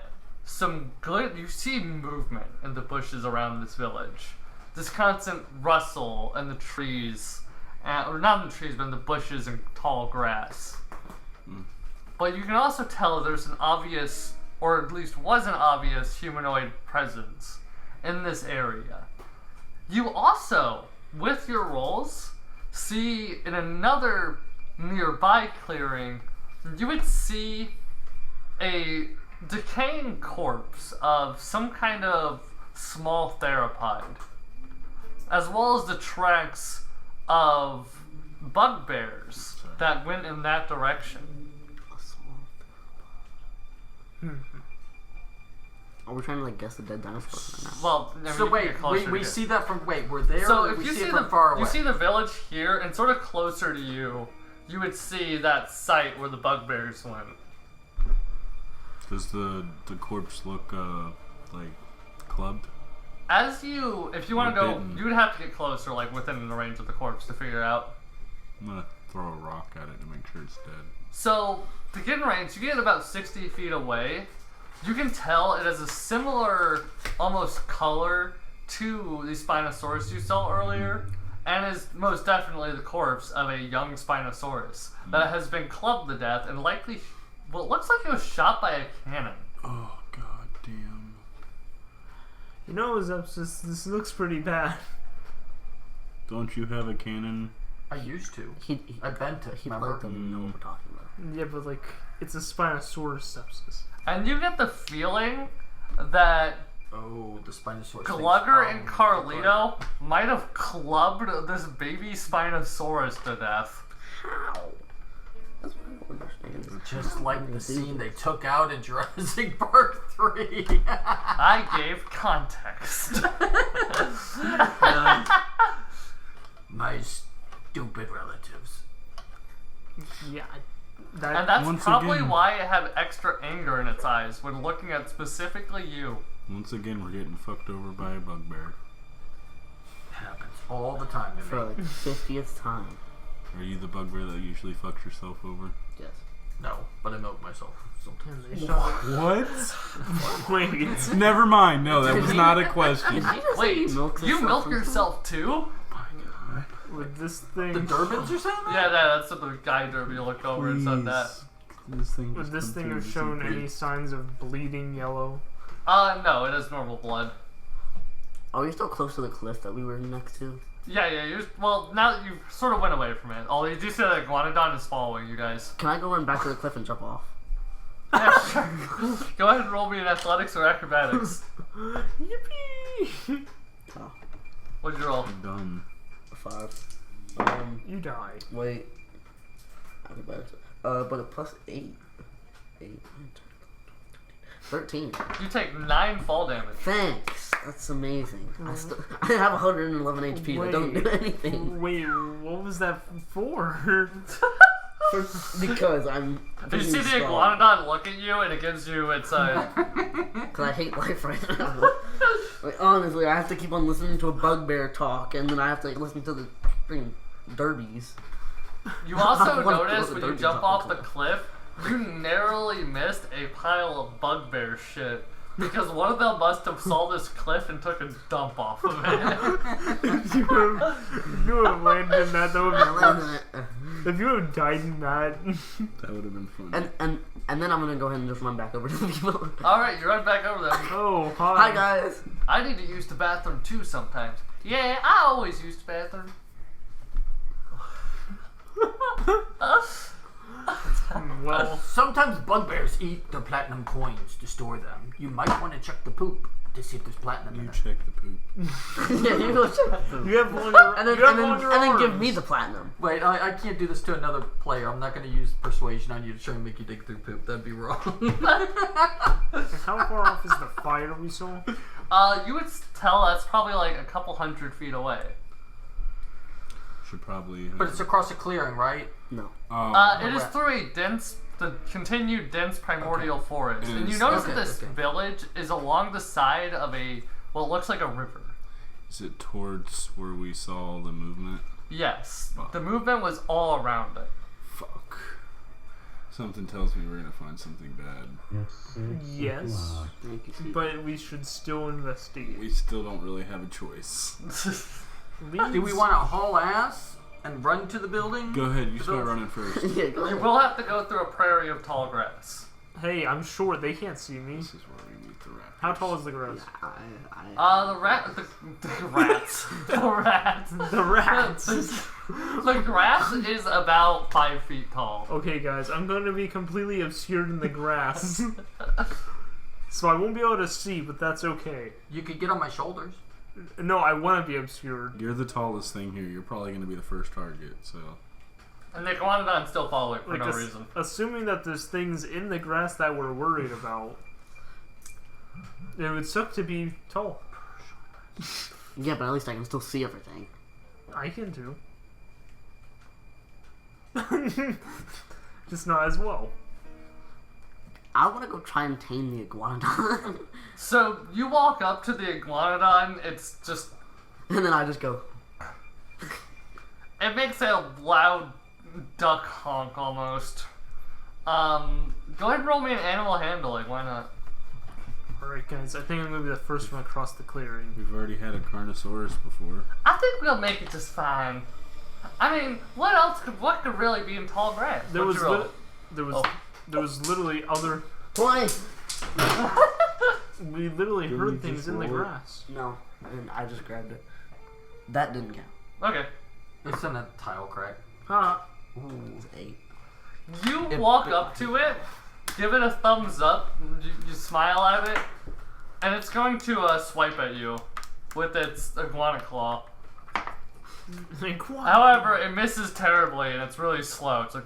you see movement in the bushes around this village. This constant rustle in the trees, or not in the trees, but in the bushes and tall grass. But you can also tell there's an obvious, or at least was an obvious, humanoid presence in this area. You also, with your rolls, see in another nearby clearing, you would see a decaying corpse of some kind of small theropod, as well as the tracks of bugbears that went in that direction. Are we trying to like guess the dead dinosaur right now? Well, I mean, So you can wait, get closer we to it. see that from we're there. So or if we you see see it the from far away. you see the village here, and sort of closer to you, you would see that site where the bugbears went. Does the corpse look like clubbed? If you want to Or go, bitten. you would have to get closer, like within the range of the corpse, to figure out. I'm gonna throw a rock at it to make sure it's dead. So to get in range, you get about 60 feet away. You can tell it has a similar, almost color to the Spinosaurus you saw earlier, and is most definitely the corpse of a young Spinosaurus that has been clubbed to death and likely, well, it looks like it was shot by a cannon. Oh god damn. You know, Zefsys, this looks pretty bad. Don't you have a cannon? I used to. He I bent it. he Remember? probably doesn't know what we're talking about. Yeah, but like, it's a Spinosaurus sepsis. And you get the feeling that Oh, the Spinosaurus. Glugger and thinks, Carlito might have clubbed this baby Spinosaurus to death. How? That's what I don't understand. Just like the scene they took out in Jurassic Park 3. I gave context. My stupid relatives. Yeah, And that's Once probably again- why it had extra anger in its eyes when looking at specifically you. Once again, we're getting fucked over by a bugbear. Happens all the time to For me. like 50th time. Are you the bugbear that usually fucks yourself over? Yes. No, but I milk myself sometimes. they shot. What? Wait, Never mind. No, that was not a question. Did you just say Wait, he milks you himself milk sometimes? yourself too? with this thing, The Durbans are saying that? Yeah, that's what the guy Dirby looked over and said that. This thing would just this come thing through have the shown secret. any signs of bleeding yellow? No, it is normal blood. Are we still close to the cliff that we were next to? Yeah, well, now that you sort of went away from it. Although you do say that Iguanodon is following you guys. Can I go run back to the cliff and jump off? Yeah, sure. Go ahead and roll me in athletics or acrobatics. Yippee! Oh, What'd you roll? Done. 5. You die. Wait. But a plus 8. 8. 13. You take 9 fall damage. Thanks. That's amazing. I have 111 HP. I don't do anything. Wait, what was that for? Because I'm. You see the iguanodon look at you, and it gives you its Because I hate life right now. Like, honestly, I have to keep on listening to a bugbear talk, and then I have to listen to the freaking derbies. You also I wanna notice throw the when you derbies jump off off the the cliff, you narrowly missed a pile of bugbear shit. Because one of them must have saw this cliff and took a dump off of it. you have landed in that, that would I be landed worse. it. If you would have died in that. That would have been fun. And then I'm gonna go ahead and just run back over to the people. Alright, you run back over there. Oh, hi. Hi guys. I need to use the bathroom too sometimes. Yeah, I always use the bathroom. Well, Sometimes bugbears eat their platinum coins to store them. You might want to check the poop to see if there's platinum in You it. check the poop. Yeah, you go check. you have longer. And then, you have and then, longer and then give arms. me the platinum. Wait, I can't do this to another player. I'm not going to use persuasion on you to try and make you dig through poop. That'd be wrong. How far off is the fire we saw? You would tell that's probably like a couple 100 feet away. Should probably. But it's across a clearing, right? No. It is through the continued dense primordial forest. And you notice that this village is along the side of it looks like a river. Is it towards where we saw the movement? Yes. The movement was all around it. Fuck. Something tells me we're gonna find something bad. Yes, Thank you. but we should still investigate. We still don't really have a choice. Do we want to haul ass and run to the building? Go ahead, you start running first. Yeah, go You ahead. will have to go through a prairie of tall grass. Hey, I'm short. They can't see me. This is where we meet the raptors. How tall is the grass? The rats. The rats. The rats. The grass is about 5 feet tall. Okay, guys, I'm going to be completely obscured in the grass. So I won't be able to see, but that's okay. You could get on my shoulders. No, I want to be obscured. You're the tallest thing here. You're probably gonna be the first target. So And the iguanodon still follow it for Like, no reason. assuming that there's things in the grass that we're worried about, it would suck to be tall. Yeah, but at least I can still see everything. I can too. Just not as well. I want to go try and tame the iguanodon. So you walk up to the iguanodon, it's just... And then I just go. It makes a loud duck honk almost. Go ahead and roll me an animal handling, why not? Alright, guys, I think I'm going to be the first one across the clearing. we've already had a Carnosaurus before. I think we'll make it just fine. I mean, what could really be in tall grass? There What'd was, you roll? there was literally other... 20! We literally Did heard we things just in the roll it? grass. No, I just grabbed it. That didn't count. Okay. It's in a tile crack. Huh. Ooh, 8. You walk up to it, give it a thumbs up, you smile at it, and it's going to swipe at you with its iguana claw. Like, what? However, it misses terribly and it's really slow. It's like...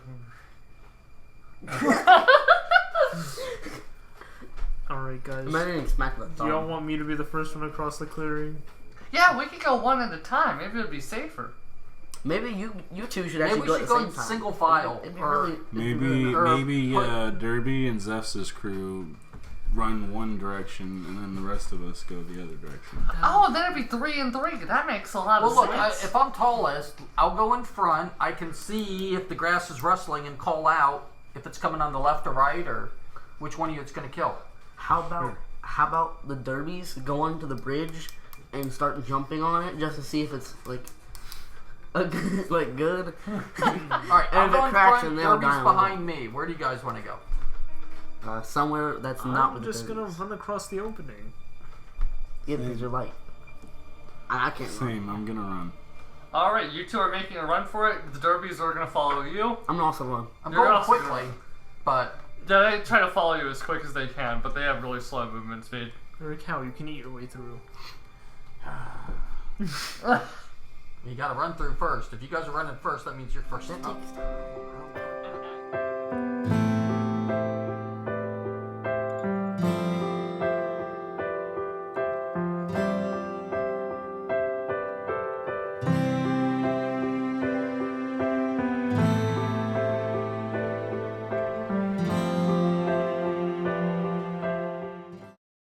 Alright, guys. I'm not getting smacked with a Do thumb. y'all want me to be the first one across the clearing? Yeah, we could go one at a time. Maybe it'd be safer. Maybe you two should Maybe actually we go should at the go same in time. single file, It'd be or- really, Maybe Or maybe put- Dirby and Zefsys crew run one direction and then the rest of us go the other direction. Oh, then it'd be 3 and 3. That makes a lot Well, of look, sense. if I'm tallest, I'll go in front. I can see if the grass is rustling and call out if it's coming on the left or right, or which one of you it's going to kill. how about the derbies go onto the bridge and start jumping on it just to see if it's like good? All right, And I'll if go it in cracks, front. then they'll Dirby's die on the behind me. Where do you guys want to go? Somewhere that's not I'm with just the gonna derbies. run across the opening. Yeah, because you're light. I can't run. Same, I'm gonna run. Alright, you two are making a run for it. The Derbies are going to follow you. I'm gonna also run. I'm You're going also quickly, but They try to follow you as quick as they can, but they have really slow movement speed. You're a cow, you can eat your way through. You gotta run through first. If you guys are running first, that means you're first That up. takes time.